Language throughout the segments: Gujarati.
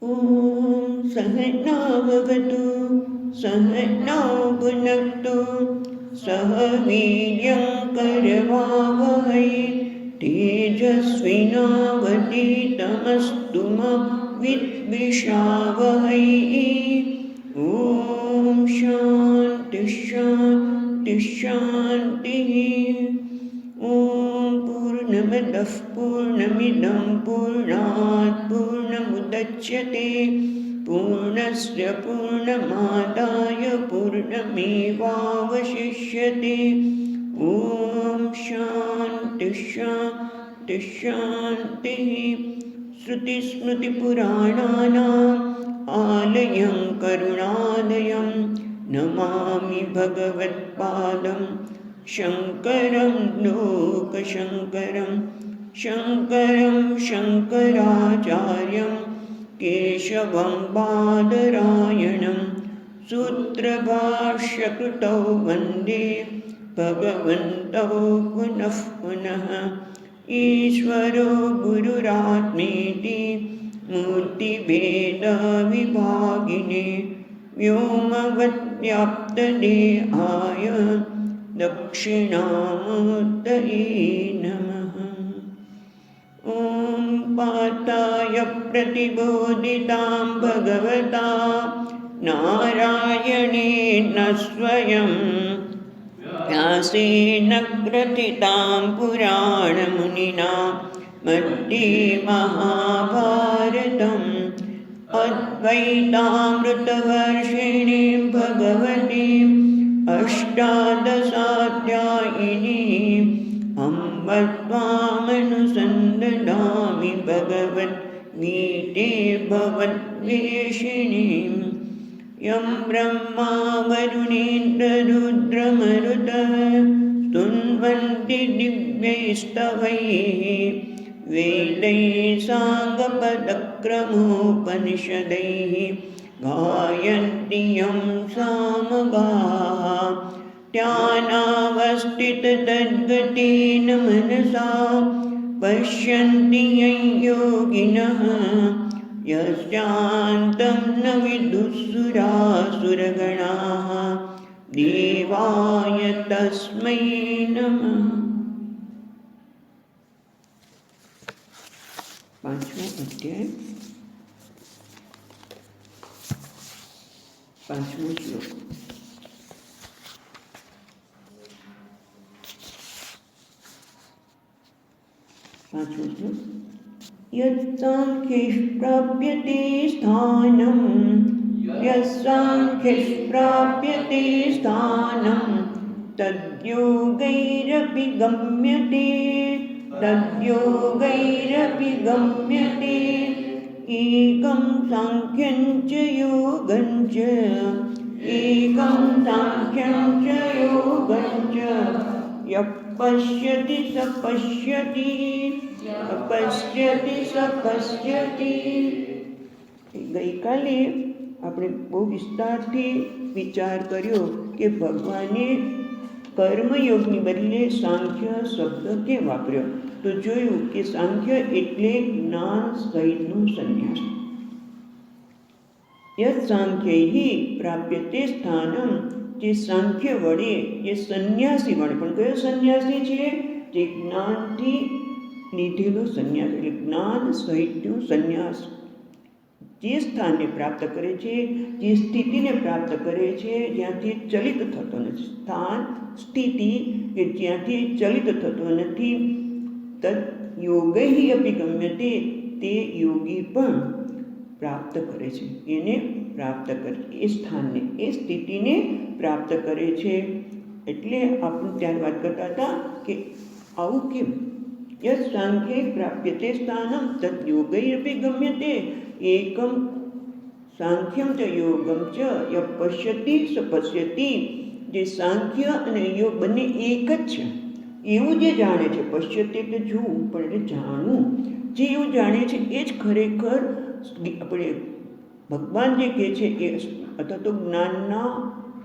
ॐ सहनाववतु सहनौ भुनक्तु सह वीर्यं करवावहै तेजस्विनावधीतमस्तु मा विद्विषावहै। ॐ शान्ति शान्ति शान्तिः। ॐ पूर्णमदः पूर्णमिदं पूर्णात् पूर्णमुदच्यते पूर्णस्य पूर्णमादाय पूर्णमेवावशिष्यते। ॐ शान्ति शान्ति शान्तिः। श्रुतिस्मृतिपुराणानाम् आलयं करुणालयं नमामि भगवत्पादं शङ्करं लोकशङ्करं शङ्करं शङ्कराचार्यं केशवं बादरायणं सूत्रभाष्यकृतौ वन्दे भगवन्तौ पुनः पुनः। ईश्वरो गुरुरात्मेति मूर्तिभेदविभागिने व्योमवद्व्याप्तदेहाय दक्षिणामूर्तये नमः। ॐ पार्थाय प्रतिबोधितां भगवता नारायणेन स्वयं व्यासेन ग्रथितां पुराणमुनिना मध्ये महाभारतम् अद्वैतामृतवर्षिणीं भगवतीम् अष्टादशाध्यायिनीम् अम्ब त्वामनुसन्दधामि भगवद्गीते भवद्वेषिणीम्। यं ब्रह्मा वरुणेन्द्ररुद्रमरुतः स्तुन्वन्ति दिव्यैस्तवैः वेदैः साङ्गपदक्रमोपनिषदैः गायन्ति यं सामगाः। ध्यानावस्थिततद्गतेन मनसा पश्यन्ति यं योगिनः यस्यान्तं न विदुःसुरासुरगणाः देवाय तस्मै नमः। पांचवा अध्याय पांचवा श्लोक। पांचवा श्लोक। यत्साङ्ख्यैः प्राप्यते स्थानं यत्साङ्ख्यैः प्राप्यते स्थानं तद्योगैरपि गम्यते तद्योगैरपि गम्यते। एकं साङ्ख्यं च योगं च एकं साङ्ख्यं च योगं च यः पश्यति स पश्यति पश्यति स पश्यति। ગઈકાલે આપણે બહુ વિસ્તારથી વિચાર કર્યો કે ભગવાને કર્મયોગની બદલે સાંખ્ય શબ્દ કેમ વાપર્યો. તો જોયું કે સાંખ્ય એટલે જ્ઞાન સહિતનું સંન્યાસ. યત સાંખ્યૈ પ્રાપ્યતે સ્થાનમ, જે સાંખ્ય વડે જે સંન્યાસી વડે, પણ કયો સંન્યાસી છે? જે જ્ઞાનથી લીધેલો સંન્યાસ, એટલે જ્ઞાન સહિતનું સંન્યાસ જે સ્થાનને પ્રાપ્ત કરે છે, જે સ્થિતિને પ્રાપ્ત કરે છે, જ્યાંથી ચલિત થતો નથી. સ્થાન સ્થિતિ કે જ્યાંથી ચલિત થતો નથી. તદ યોગૈ અપી ગમ્યતે, તે યોગી પણ પ્રાપ્ત કરે છે, એને પ્રાપ્ત કરે, એ સ્થાનને એ સ્થિતિને પ્રાપ્ત કરે છે. એટલે આપણે ત્યારે વાત કરતા હતા કે આવું કેમ? યત સાંખ્યૈ પ્રાપ્યતે સ્થાનમ તદ યોગૈરપી ગમ્યતે એકમ સાંખ્યમ ચ યોગમ ચ યઃ પશ્યતિ સ પશ્યતિ. જે સાંખ્ય અને યોગ બંને એક જ છે એવું જે જાણે છે, પશ્યતિ એટલે જોવું, પણ એટલે જાણવું, જે એવું જાણે છે એ જ ખરેખર આપણે ભગવાન જે કહે છે એ અથવા તો જ્ઞાનના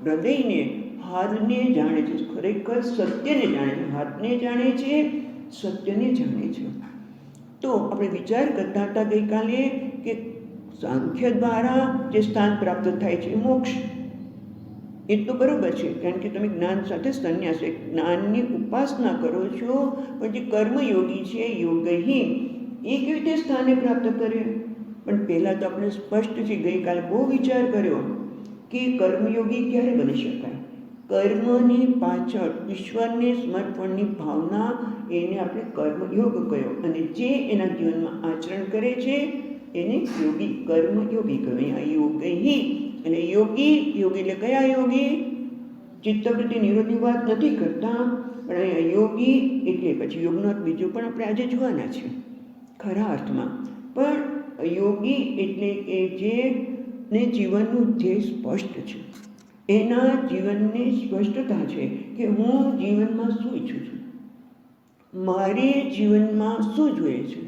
હૃદયને હાથને જાણે છે, ખરેખર સત્યને જાણે છે, હાથને જાણે છે, સત્યને જાણે છે. તો આપણે વિચાર કરતા હતા ગઈકાલે કે સાંખ્ય દ્વારા જે સ્થાન પ્રાપ્ત થાય છે એ મોક્ષ. એ તો બરોબર છે, કારણ કે તમે જ્ઞાન સાથે સંન્યાસ, જ્ઞાનની ઉપાસના કરો છો, પણ જે કર્મયોગી છે યોગહી, એ કેવી રીતે સ્થાને પ્રાપ્ત કરે? પણ પહેલાં તો આપણે સ્પષ્ટ છે, ગઈકાલે બહુ વિચાર કર્યો કે કર્મયોગી ક્યારે બની શકાય. કર્મની પાછળ ઈશ્વરને સમર્પણની ભાવના, એને આપણે કર્મયોગ કહ્યો, અને જે એના જીવનમાં આચરણ કરે છે એને યોગી, કર્મયોગી કહ્યો. અહીંયા યોગહી અને યોગી, યોગી એટલે કયા યોગી? ચિત્તવૃત્તિ નિરોધની વાત નથી કરતા, પણ અહીંયા યોગી એટલે પછી યોગનો અર્થ બીજો પણ આપણે આજે જોવાના છે ખરા અર્થમાં. પણ યોગી એટલે કે જેને જીવનનું ધ્યેય સ્પષ્ટ છે, એના જીવનની સ્પષ્ટતા છે કે હું જીવનમાં શું ઈચ્છું છું, મારે જીવનમાં શું જોઈએ છે.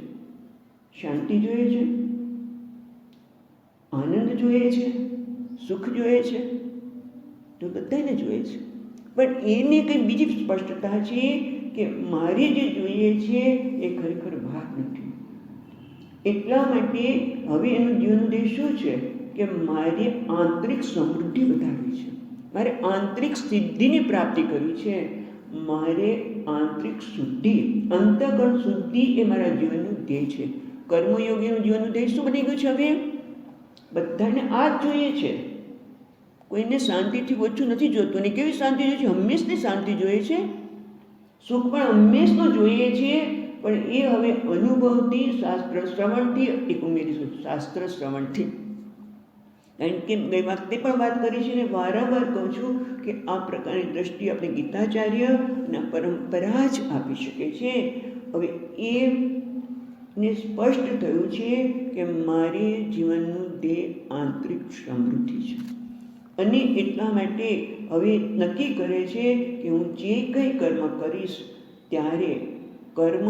શાંતિ જોઈએ છે, આનંદ જોઈએ છે, સુખ જોઈએ છે, તો બધાને જોઈએ છે. પણ એને કંઈ બીજી સ્પષ્ટતા છે કે મારે જે જોઈએ છે એ ખરેખર વાત નથી. એટલા માટે હવે એનું જીવનનું ધ્યેય શું છે કે મારે આંતરિક સમૃદ્ધિ વધારવી છે, મારે આંતરિક સિદ્ધિની પ્રાપ્તિ કરવી છે, મારે આંતરિક શુદ્ધિ, અંતઃકરણ શુદ્ધિ એ મારા જીવનનું ધ્યેય છે. કર્મયોગીનું જીવનનું ધ્યેય શું બની ગયું છે? હવે બધાને આ જ જોઈએ છે, કોઈને શાંતિથી ઓછું નથી જોતું. અને કેવી શાંતિ જોઈએ છે? હંમેશની શાંતિ જોઈએ છે, સુખ પણ હંમેશનું જોઈએ છે. પણ એ હવે અનુભવથી, શાસ્ત્ર શ્રવણથી એક ઉમેરીશું, શાસ્ત્ર શ્રવણથી. કારણ કે ગઈ વખતે પણ વાત કરી છે ને વારંવાર કહું છું કે આ પ્રકારની દ્રષ્ટિ આપણે ગીતાચાર્યના પરંપરા જ આપી શકે છે. હવે એને સ્પષ્ટ થયું છે કે મારે જીવનનું ધ્યેય આંતરિક સમૃદ્ધિ છે, અને એટલા માટે હવે નક્કી કરે છે કે હું જે કંઈ કર્મ કરીશ ત્યારે કર્મ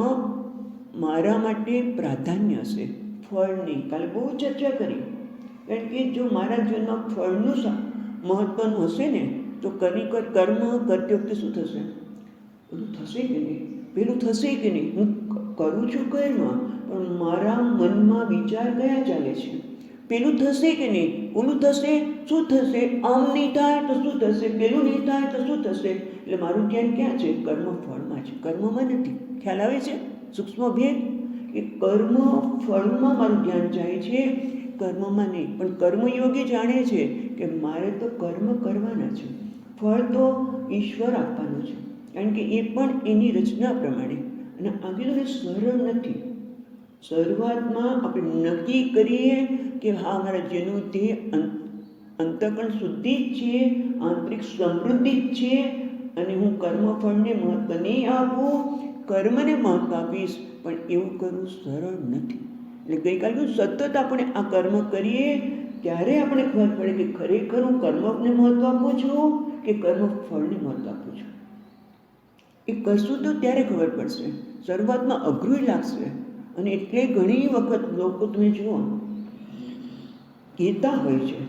મારા માટે પ્રાધાન્ય હશે, ફળ નહીં. કાલે બહુ ચર્ચા કરી, કારણ કે જો મારા જીવનમાં ફળનું મહત્વનું હશે ને તો કર્મ કરતી વખતે શું થશે? પેલું થશે કે નહીં, પેલું થશે કે નહીં. હું કરું છું કર્મ, પણ મારા મનમાં વિચાર કયા ચાલે છે? પેલું થશે કે નહીં, ઓલું થશે, શું થશે? આમ નહીં થાય તો શું થશે? પેલું નહીં થાય તો શું થશે? એટલે મારું ધ્યાન ક્યાં છે? કર્મ ફળમાં છે, કર્મમાં નથી. ખ્યાલ આવે છે સૂક્ષ્મ ભેદ? કે કર્મ ફળમાં મારું ધ્યાન જાય છે, કર્મમાં નહીં. પણ કર્મયોગી જાણે છે કે મારે તો કર્મ કરવાના છે, ફળ તો ઈશ્વર આપવાનું છે, કારણ કે એ પણ એની રચના પ્રમાણે. અને આગળ સરળ નથી. શરૂઆતમાં આપણે નક્કી કરીએ કે હા મારા જેનું તે અંતઃકરણ શુદ્ધિ જ છે, આંતરિક સમૃદ્ધિ જ છે, અને હું કર્મફળને મહત્વ નહીં આપું, કર્મને મહત્વ આપીશ. પણ એવું કરવું સરળ નથી. એટલે ગઈકાલે સતત આપણે આ કર્મ કરીએ ત્યારે આપણે ખબર પડે કે ખરેખર હું કર્મને મહત્વ આપું છું કે કર્મફળને મહત્વ આપું છું. એ કરશું તો ત્યારે ખબર પડશે. શરૂઆતમાં અઘરું લાગશે, અને એટલે ઘણી વખત લોકો તમે જુઓ કહેતા હોય છે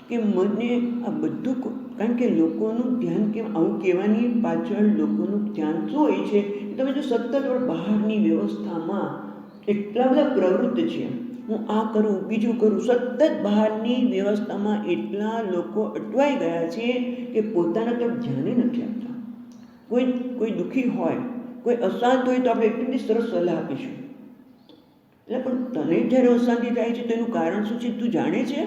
કે મને આ બધું, કારણ કે લોકોનું ધ્યાન કેમ આવું કહેવાની પાછળ લોકોનું ધ્યાન શું હોય છે? તમે જો સતત બહારની વ્યવસ્થામાં એટલા બધા પ્રવૃત્ત છે, હું આ કરું, બીજું કરું, સતત બહારની વ્યવસ્થામાં એટલા લોકો અટવાઈ ગયા છે કે પોતાના તરફ ધ્યાને નથી આપતા. કોઈ દુઃખી હોય, કોઈ અશાંત હોય તો આપણે એટલી સરસ સલાહ આપીશું. એટલે પણ તને જ્યારે અશાંતિ થાય છે તેનું કારણ શું છે તું જાણે છે?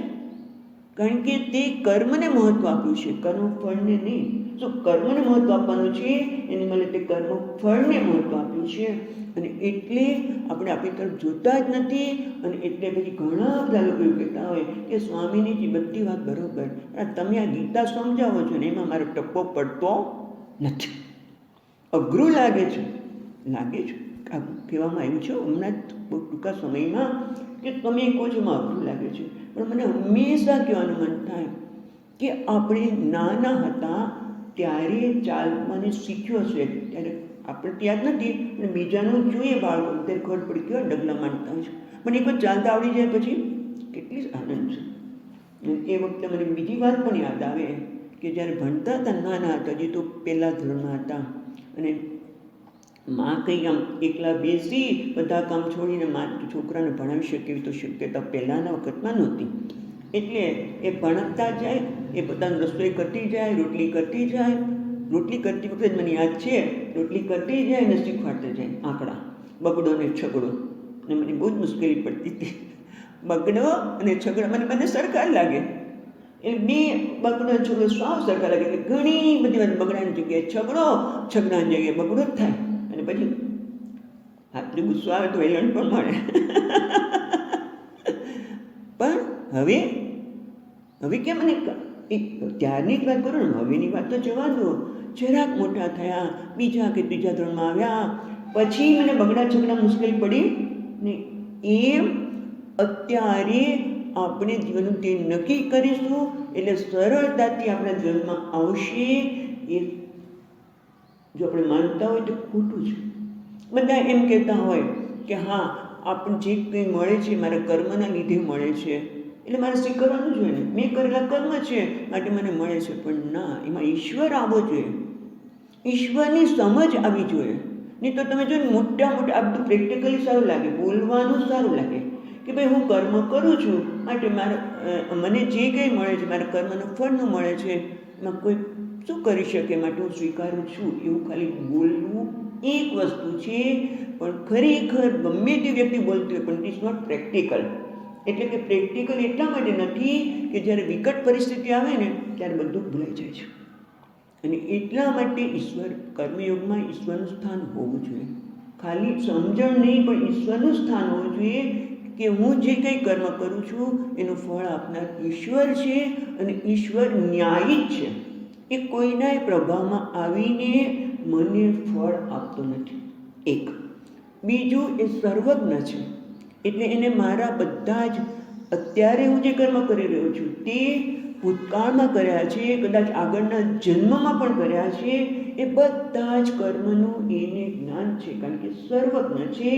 કારણ કે તે કર્મને મહત્વ આપ્યું છે, કર્મફળને નહીં. જો કર્મને મહત્વ આપવાનું છે એને મને તે કર્મફળને મહત્વ આપ્યું છે, અને એટલે આપણે આપણી તરફ જોતા જ નથી. અને એટલે પછી ઘણા બધા લોકો એવું કહેતા હોય કે સ્વામીની જે બધી વાત બરોબર, તમે આ ગીતા સમજાવો છો ને એમાં મારો ટપ્પો પડતો નથી. અઘરું લાગે છે કહેવામાં આવ્યું છે હમણાં જ બહુ ટૂંકા સમયમાં કે તમે કહો છો એમાં અઘરું લાગે છે. પણ મને હંમેશા કહેવાનું મન થાય કે આપણે નાના હતા ત્યારે ચાલવાનું શીખ્યો છે, ત્યારે આપણે ત્યાં જ નથી પણ બીજાનું જોઈએ બાળકો ત્યારે ખબર પડી કેવા ડગલા માંડતા હોય છે. પણ એક વાર ચાલતા આવડી જાય પછી કેટલી આનંદ છે. એ વખતે મને બીજી વાત પણ યાદ આવે કે જ્યારે ભણતા હતા નાના હતા, હજી તો પહેલા ધોરણમાં હતા, અને માં કંઈ આમ એકલા બેસી બધા કામ છોડીને માં છોકરાને ભણાવી શકે એવી તો શક્યતા પહેલાંના વખતમાં નહોતી. એટલે એ ભણતા જાય, એ પોતાનો રસોઈ કરતી જાય, રોટલી કરતી જાય. રોટલી કરતી વખતે મને યાદ છે, રોટલી કરતી જાય ને શીખવાડતી જાય આંકડા, બગડો ને છગડો. ને મને બહુ જ મુશ્કેલી પડતી હતી. બગડો અને છગડો મને બંને સરખા લાગે. એટલે બે બગડો છગડો સાવ સરખા લાગે. એટલે ઘણી બધી વાર બગડાની જગ્યાએ છગડો, છગડાની જગ્યાએ બગડો જ થાય. અને પછી આટલું ગુસ્સો આવે તો વેલણ પણ મળે. પણ હવે કેમ મને ત્યારની જ વાત કરું ને, હવેની વાત તો જવા દો. જરાક મોટા થયા, બીજા કે ત્રીજા ધોરણમાં આવ્યા પછી મને બગડા છગડા મુશ્કેલ પડી નહીં. એમ અત્યારે આપણે જીવનનું તે નક્કી કરીશું એટલે સરળતાથી આપણા જીવનમાં આવશે. એ જો આપણે માનતા હોય તો ખોટું છે. બધા એમ કહેતા હોય કે હા, આપણને જે કંઈ મળે છે મારા કર્મના લીધે મળે છે, એટલે મારે સ્વીકારવાનું જોઈએ ને, મેં કરેલા કર્મ છે માટે મને મળે છે. પણ ના, એમાં ઈશ્વર આવવો જોઈએ, ઈશ્વરની સમજ આવી જોઈએ. નહીં તો તમે જો મોટા આ બધું પ્રેક્ટિકલી સારું લાગે, બોલવાનું સારું લાગે કે ભાઈ હું કર્મ કરું છું માટે મને જે કંઈ મળે છે મારા કર્મનું ફળનું મળે છે, એમાં કોઈ શું કરી શકે માટે હું સ્વીકારું છું, એવું ખાલી બોલવું એક વસ્તુ છે. પણ ખરેખર ગમે તે વ્યક્તિ બોલતી હોય પણ ઇટ ઇઝ નોટ પ્રેક્ટિકલ. એટલે કે પ્રેક્ટિકલ એટલા માટે નથી કે જ્યારે વિકટ પરિસ્થિતિ આવે ને ત્યારે બધું ભૂલાઈ જાય છે. અને એટલા માટે ઈશ્વર કર્મયોગમાં ઈશ્વરનું સ્થાન હોવું જોઈએ. ખાલી સમજણ નહીં પણ ઈશ્વરનું સ્થાન હોવું જોઈએ કે હું જે કંઈ કર્મ કરું છું એનું ફળ આપનાર ઈશ્વર છે. અને ઈશ્વર ન્યાયી જ છે. એ કોઈના પ્રભાવમાં આવીને મને ફળ આપતો નથી. એક. બીજું, એ સર્વજ્ઞ છે. એટલે એને મારા બધા જ અત્યારે હું જે કર્મ કરી રહ્યો છું તે ભૂતકાળમાં કર્યા છે, કદાચ આગળના જન્મમાં પણ કર્યા છે, એ બધા જ કર્મનું એને જ્ઞાન છે. કારણ કે સર્વજ્ઞ છે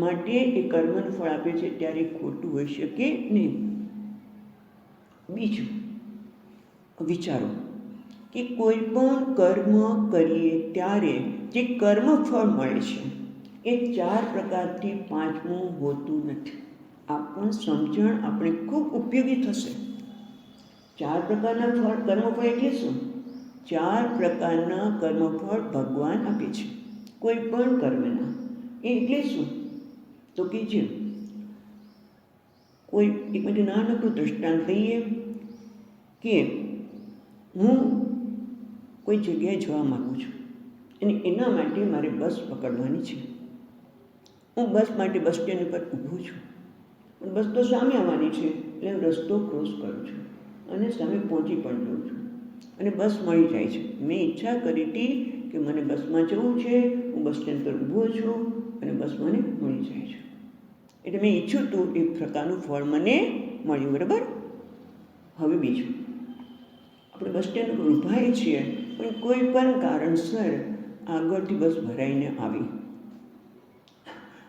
માટે એ કર્મનું ફળ આપે છે ત્યારે ખોટું હોઈ શકે નહીં. બીજું, વિચારો કે કોઈ પણ કર્મ કરીએ ત્યારે જે કર્મ ફળ મળે છે એ 4 પ્રકારથી 5મું હોતું નથી. આ પણ સમજણ આપણે ખૂબ ઉપયોગી થશે. 4 પ્રકારના કર્મફળ એટલે શું? 4 પ્રકારના કર્મફળ ભગવાન આપે છે કોઈ પણ કર્મના. એટલે શું? તો કે જે કોઈ એક માટે નાનકડું દ્રષ્ટાંત લઈએ કે હું કોઈ જગ્યાએ જવા માગું છું અને એના માટે મારે બસ પકડવાની છે. હું બસ માટે બસ સ્ટેન્ડ ઉપર ઊભું છું, પણ બસ તો સામે આવવાની છે એટલે હું રસ્તો ક્રોસ કરું છું અને સામે પહોંચી પણ જાઉં છું અને બસ મળી જાય છે. મેં ઈચ્છા કરી હતી કે મને બસમાં જવું છે, હું બસ સ્ટેન્ડ પર ઊભો છું અને બસ મને મળી જાય છે. એટલે મેં ઈચ્છું હતું એ પ્રકારનું ફળ મને મળ્યું. બરાબર. હવે બીજું, આપણે બસ સ્ટેન્ડ પર ઊભા છીએ પણ કોઈ પણ કારણસર આગળથી બસ ભરાઈને આવી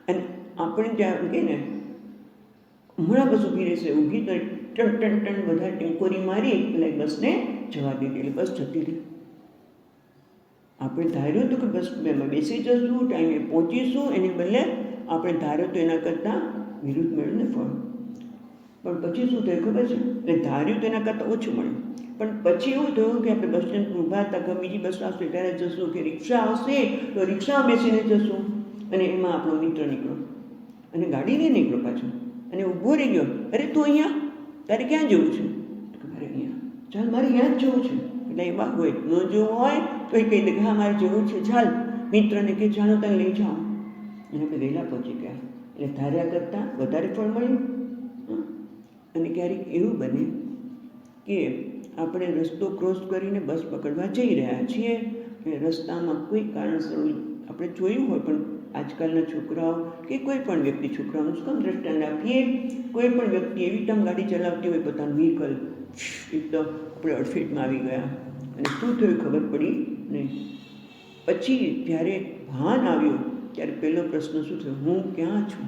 અને આપણે ત્યાં કહે ને હમણાં બસ ઊભી રહેશે, ઊભી તો ટન ટન ટન બધા ટેન્કોરી મારી એટલે બસને જવા દીધી, એટલે બસ જતી રહી. આપણે ધાર્યું હતું કે બસ બેસી જશું, ટાઈમે પહોંચીશું, એની બદલે આપણે ધાર્યું તો એના કરતાં વિરુદ્ધ મળ્યું ને ફળ. પણ પછી શું થયું ખબર છે? એટલે ધાર્યું તો એના કરતાં ઓછું મળ્યું. પણ પછી એવું થયું કે આપણે બસ સ્ટેન્ડ પર ઊભા હતા કે બીજી બસ આવશે ત્યારે જશું, કે રિક્ષા આવશે તો રિક્ષામાં બેસીને જશું. અને એમાં આપણો મિત્ર નીકળ્યો અને ગાડી લઈને નીકળ્યો પાછો અને ઊભો રહી ગયો. અરે તું અહીંયા, તારે ક્યાં જવું છે? તો મારે અહીંયા. ચાલ, મારે અહીંયા જ જવું છે. એટલે એમાં હોય ન જવું હોય તો એ કહી દે કે હા મારે જવું છે, ચાલ. મિત્રને કે ચાલો તને લઈ જાઓ. અને આપણે વહેલા પહોંચી ગયા એટલે ધાર્યા કરતાં વધારે ફળ મળ્યું. અને ક્યારેક એવું બને કે આપણે રસ્તો ક્રોસ કરીને બસ પકડવા જઈ રહ્યા છીએ અને રસ્તામાં કોઈ કારણસર આપણે જોયું હોય, પણ આજકાલના છોકરાઓ કે કોઈ પણ વ્યક્તિ, છોકરાઓનું શું કામ દ્રષ્ટાંત આપીએ, કોઈ પણ વ્યક્તિ એવી ટમ ગાડી ચલાવતી હોય પોતાનું વ્હીકલ, એકદમ આપણે અડફેટમાં આવી ગયા અને શું થયું ખબર પડી નહીં. પછી જ્યારે ભાન આવ્યું ત્યારે પહેલો પ્રશ્ન શું થયો? હું ક્યાં છું?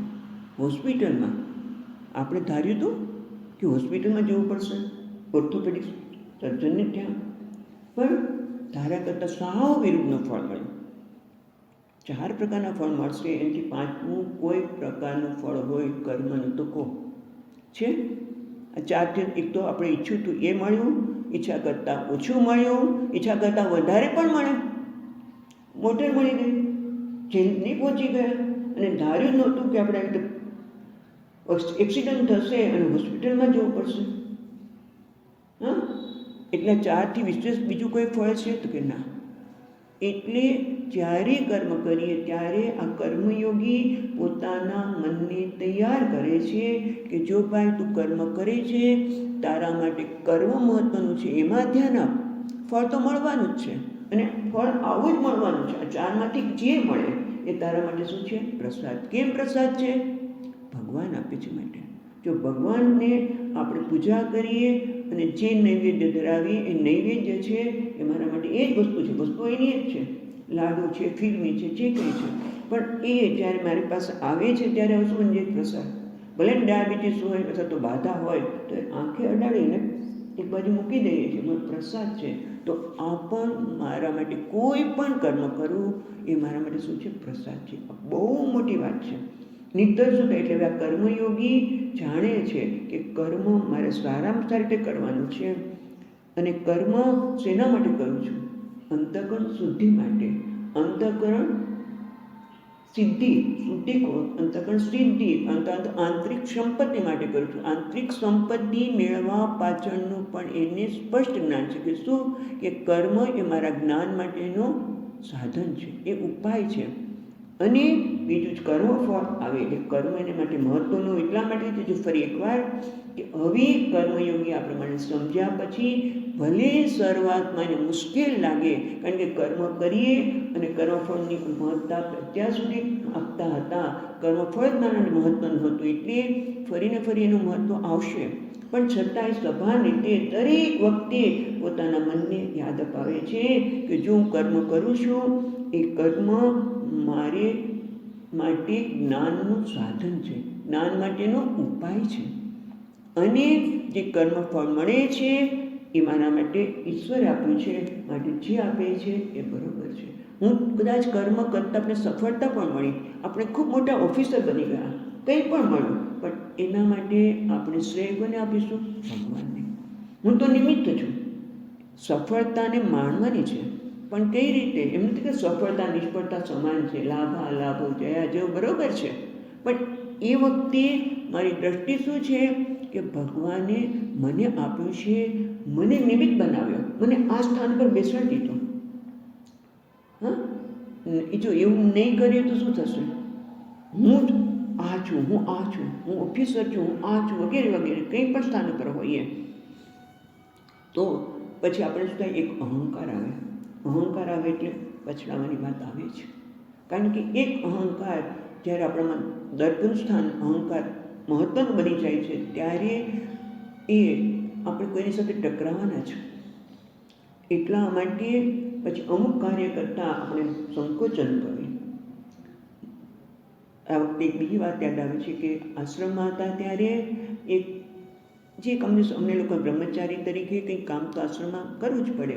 હોસ્પિટલમાં. આપણે ધાર્યું હતું કે હોસ્પિટલમાં જવું પડશે, ઓર્થોપેડિક સર્જનને ત્યાં, પણ ધાર્યા કરતાં સાવ વિરુદ્ધનું ફળ મળ્યું. 4 પ્રકારના ફળ મળશે, એનાથી 5મું કોઈ પ્રકારનું ફળ હોય કર્મનું તો કહો છે? આ 4થી એક તો આપણે ઈચ્છ્યું હતું એ મળ્યું, ઈચ્છા કરતાં ઓછું મળ્યું, ઈચ્છા કરતાં વધારે પણ મળે, મોટર મળી ગઈ, જલ્દી પહોંચી ગયા, અને ધાર્યું જ નહોતું કે આપણે આવી રીતે એક્સિડન્ટ થશે અને હોસ્પિટલમાં જવું પડશે. હા, એટલે 4થી વિશેષ બીજું કોઈ ફળ છે તો કે ના. એટલે જ્યારે કર્મ કરીએ ત્યારે આ કર્મયોગી પોતાના મનને તૈયાર કરે છે કે જો ભાઈ તું કર્મ કરે છે, તારા માટે કર્મ મહત્વનું છે, એમાં ધ્યાન આપ. ફળ તો મળવાનું જ છે, અને ફળ આવું જ મળવાનું છે. આ 4માંથી જે મળે એ તારા માટે શું છે? પ્રસાદ. કેમ પ્રસાદ છે? ભગવાન આપે છે માટે. જો ભગવાનને આપણે પૂજા કરીએ અને જે નૈવેદ્ય ધરાવીએ એ નૈવેદ્ય છે એ મારા માટે એ જ વસ્તુ છે, વસ્તુ એની જ છે, લાડુ છે, ફીરવી છે, જે કંઈ છે, પણ એ જ્યારે મારી પાસે આવે છે ત્યારે શું બની જાય? પ્રસાદ. ભલે ડાયાબિટીસ હોય અથવા તો બાધા હોય તો એ આંખે અડાડીને એક બાજુ મૂકી દઈએ છીએ, મારો પ્રસાદ છે. તો આ પણ મારા માટે કોઈ પણ કર્મ કરવું એ મારા માટે શું છે? પ્રસાદ છે. બહુ મોટી વાત છે. નિત્ય શું થાય? એટલે આ કર્મયોગી જાણે છે કે કર્મ મારે સારામાં સારી રીતે કરવાનું છે, અને કર્મ શેના માટે કરું છું? અંતઃકરણ શુદ્ધિ માટે. અંતઃકરણ સિદ્ધિ, શુદ્ધિ કહો, અંતઃકરણ સિદ્ધિ, આંતરિક સંપત્તિ માટે કરું છું. આંતરિક સંપત્તિ મેળવવા પાછળનું પણ એને સ્પષ્ટ જ્ઞાન છે કે શું? કે કર્મ એ મારા જ્ઞાન માટેનો સાધન છે, એ ઉપાય છે. અને બીજું જ કર્મફળ આવે એટલે કર્મ એને માટે મહત્વનું એટલા માટે છે. જો ફરી એકવાર કે હવે કર્મયોગી આ પ્રમાણે સમજ્યા પછી ભલે શરૂઆતમાં એને મુશ્કેલ લાગે, કારણ કે કર્મ કરીએ અને કર્મફળની મહત્તા અત્યાર સુધી આપતા હતા, કર્મફળ જ મારા મહત્વનું હતું, એટલે ફરીને ફરી એનું મહત્વ આવશે. પણ છતાંય સભાન રીતે દરેક વખતે પોતાના મનને યાદ અપાવે છે કે જો હું કર્મ કરું છું, એ કર્મ મારે માટે જ્ઞાનનું સાધન છે, જ્ઞાન માટેનો ઉપાય છે, અને જે કર્મફળ મળે છે એ મારા માટે ઈશ્વરે આપ્યું છે, માટે જે આપે છે એ બરોબર છે. હું કદાચ કર્મ કરતાં આપણે સફળતા પણ મળી, આપણે ખૂબ મોટા ઓફિસર બની ગયા, કંઈ પણ મળ્યું, પણ એના માટે આપણે શ્રેય કોને આપીશું? ભગવાનને. હું તો નિમિત્ત છું, સફળતાને માણવાની છે, પણ કઈ રીતે? એમ નથી કે સફળતા નિષ્ફળતા સમાન છે, લાભા લાભો જયા જેવું બરોબર છે, પણ એ વખતે મારી દ્રષ્ટિ શું છે કે ભગવાને મને આપ્યું છે, મને નિમિત્ત બનાવ્યો, મને આ સ્થાન પર બેસાડી દીધો. હા, એ જો એવું નહીં કરીએ તો શું થશે? હું આ છું, હું આ છું, હું ઓફિસર છું, હું આ છું, વગેરે વગેરે કંઈ પણ સ્થાન પર હોઈએ તો પછી આપણે શું થાય? એક અહંકાર આવે. અહંકાર આવે એટલે પછડાવાની વાત આવે છે, કારણ કે એક અહંકાર જ્યારે આપણામાં દર્પણ સ્થાન અહંકાર મહત્વનું બની જાય છે ત્યારે એ આપણે કોઈની સાથે ટકરાવાના છે. એટલા માટે પછી અમુક કાર્ય કરતાં આપણે સંકોચન કરીએ. આ વખતે એક બીજી વાત યાદ આવે છે કે આશ્રમમાં હતા ત્યારે એક જે અમને લોકો બ્રહ્મચારી તરીકે કંઈક કામ તો આશ્રમમાં કરવું જ પડે,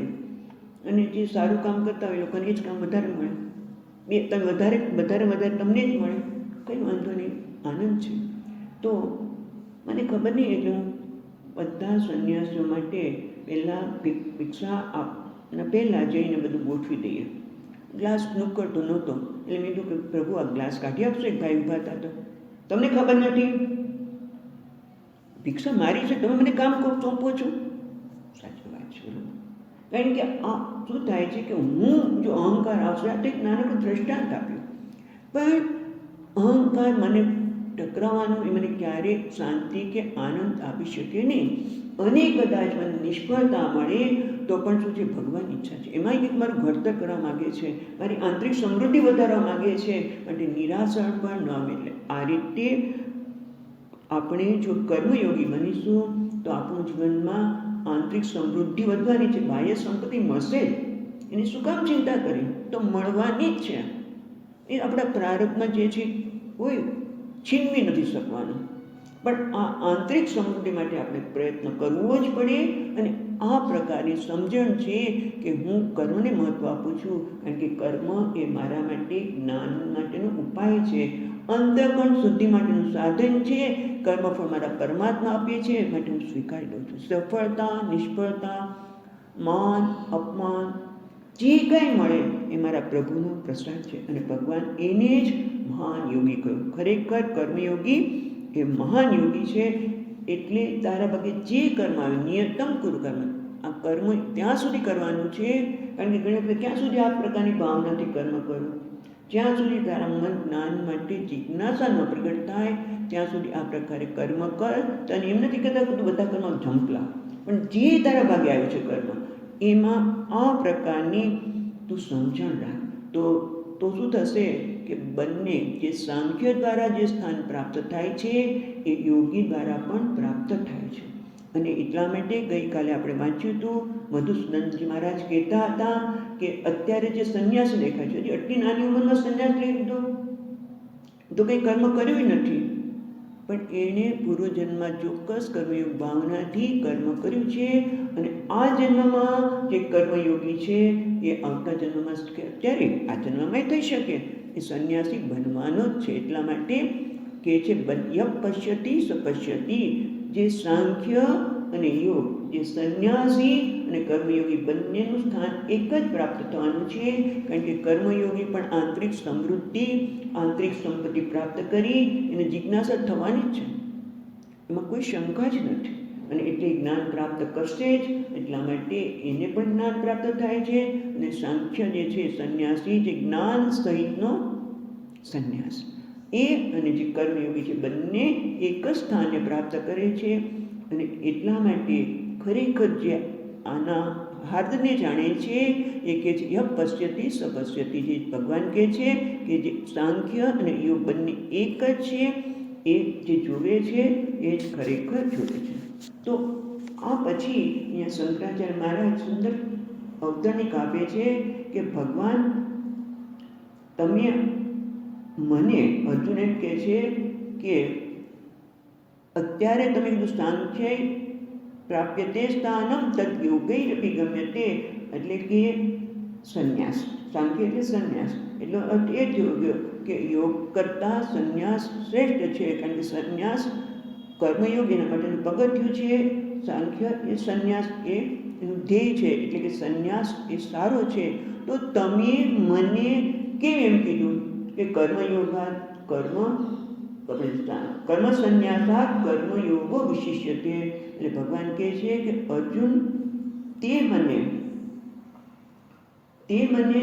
અને જે સારું કામ કરતા હોય એ લોકોને એ જ કામ વધારે મળે, વધારે તમને જ મળે, કંઈ વાંધો નહીં, આનંદ છે. તો મને ખબર નહીં, એટલે હું બધા સંન્યાસીઓ માટે પહેલાં ભિક્ષા આપના પહેલાં જઈને બધું ગોઠવી દઈએ. ગ્લાસ નુકરતો નહોતો, એટલે મેં કીધું કે પ્રભુ આ ગ્લાસ કાઢી આપશો? એક ભાઈ ઊભા હતા, તો તમને ખબર નથી, ભિક્ષા મારી છે, તમે મને કામ સોંપો છો? સાચી વાત છે, કારણ કે આ શું થાય છે કે હું જો અહંકાર આવશે, આ તો એક નાનકડું દ્રષ્ટાંત આપ્યું, પણ અહંકાર મને ટકરાવવાનું એ મને ક્યારેય શાંતિ કે આનંદ આપી શકે નહીં. અને કદાચ મને નિષ્ફળતા મળે તો પણ શું છે? ભગવાન ઈચ્છા છે, એમાં એક મારું ઘડતર કરવા માગે છે, મારી આંતરિક સમૃદ્ધિ વધારવા માગે છે, માટે નિરાશા પણ ન આવે. એટલે આ રીતે આપણે જો કર્મયોગી બનીશું તો આપણું જીવનમાં આંતરિક સમૃદ્ધિ વધવાની છે. બાહ્ય સંપત્તિ મળશે, એની શું કામ ચિંતા કરી? તો મળવાની જ છે. એ આપણા પ્રારબ્ધમાં જે છે કોઈ છીનવી નથી શકવાનું. પણ આ આંતરિક સમૃદ્ધિ માટે આપણે પ્રયત્ન કરવો જ પડે. અને આ પ્રકારની સમજણ છે કે હું કર્મને મહત્ત્વ આપું છું, કારણ કે કર્મ એ મારા માટે જ્ઞાન માટેનો ઉપાય છે, અંતઃકરણ શુદ્ધિ માટેનું સાધન છે. કર્મફળ મારા પરમાત્મા આપે છે, માટે હું સ્વીકારી લઉં છું. સફળતા, નિષ્ફળતા, માન, અપમાન જે કંઈ મળે એ મારા પ્રભુનો પ્રસાદ છે. અને ભગવાન એને જ મહાન યોગી કહ્યું. ખરેખર કર્મયોગી એ મહાન યોગી છે. એટલે તારા ભાગે જે કર્મ આવે નિયતમ કુરુ કર્મ, આ કર્મ ત્યાં સુધી કરવાનું છે, કારણ કે ઘણી વખત ક્યાં સુધી આ પ્રકારની ભાવનાથી કર્મ કરું, જ્યાં સુધી તારા મન જ્ઞાન માટે જિજ્ઞાસા ન પ્રગટ થાય ત્યાં સુધી આ પ્રકારે કર્મ કર. તને એમ નથી કહેતા કે તું બધા કર્મ ઝંપલા, પણ જે તારા ભાગે આવ્યું છે કર્મ એમાં આ પ્રકારની તું સમજણ રાખ. તો શું થશે કે બંને જે સાંખ્ય દ્વારા જે સ્થાન પ્રાપ્ત થાય છે એ યોગી દ્વારા પણ પ્રાપ્ત થાય છે. અને એટલા માટે ગઈકાલે આપણે વાંચ્યું હતું, મધુસૂદનજી મહારાજ કહેતા હતા કે અત્યારે જે સંન્યાસ દેખાય છે, હજી આટલી નાની ઉંમરમાં સંન્યાસ લઈ લીધો, તો કંઈ કર્મ કર્યું નથી, પણ એણે પૂર્વજન્મમાં ચોક્કસ કર્મયોગ ભાવનાથી કર્મ કર્યું છે. અને આ જન્મમાં જે કર્મયોગી છે એ આવતા જન્મમાં કે અત્યારે આ જન્મમાં થઈ શકે એ સંન્યાસી બનવાનો જ છે. એટલા માટે કે છે યપ પશ્યતિ સપશ્યતિ, જે સાંખ્ય અને યોગ, જે સંન્યાસી અને કર્મયોગી બંનેનું સ્થાન એક જ પ્રાપ્ત થવાનું છે. કારણ કે કર્મયોગી પણ આંતરિક સમૃદ્ધિ, આંતરિક સંપત્તિ પ્રાપ્ત કરી એને જિજ્ઞાસા થવાની જ છે, એમાં કોઈ શંકા જ નથી. અને એટલે જ્ઞાન પ્રાપ્ત કરશે જ. એટલા માટે એને પણ જ્ઞાન પ્રાપ્ત થાય છે. અને સાંખ્ય જે છે સંન્યાસી, જે જ્ઞાન સહિતનો સંન્યાસ, એ અને જે કર્મયોગી છે બંને એક જ સ્થાને પ્રાપ્ત કરે છે. અને એટલા માટે ખરેખર જે આના હાર્દને જાણે છે એ કહે છે યપ પશ્યતિ સપશ્યતિ, જે ભગવાન કહે છે કે જે સાંખ્ય અને યોગ બંને એક જ છે, એ જે જોવે છે એ જ ખરેખર જોવે છે. તો આ પછી અહીંયા શંકરાચાર્ય મહારાજ સુંદર અવતરણિક આપે છે કે ભગવાન તમે મને, અર્જુન એમ કહે છે કે અત્યારે તમે કીધું સાંખ્ય પ્રાપ્યતે સ્થાનમ તદ યોગૈરપી ગમ્યતે, એટલે કે સંન્યાસ, સાંખ્ય એટલે સંન્યાસ, એટલે અર્થ એ થયો કે યોગ કરતાં સંન્યાસ શ્રેષ્ઠ છે. કારણ કે સંન્યાસ કર્મયોગ એના માટેનું પગથિયું છે, સાંખ્ય એ સંન્યાસ એ એનું ધ્યેય છે, એટલે કે સંન્યાસ એ સારો છે. તો તમે મને કેમ એમ કીધું કે કર્મયોગાત કર્મ સંન્યાસાત કર્મયોગો વિશિષ્યતે, એટલે ભગવાન કહે છે કે અર્જુન તે મને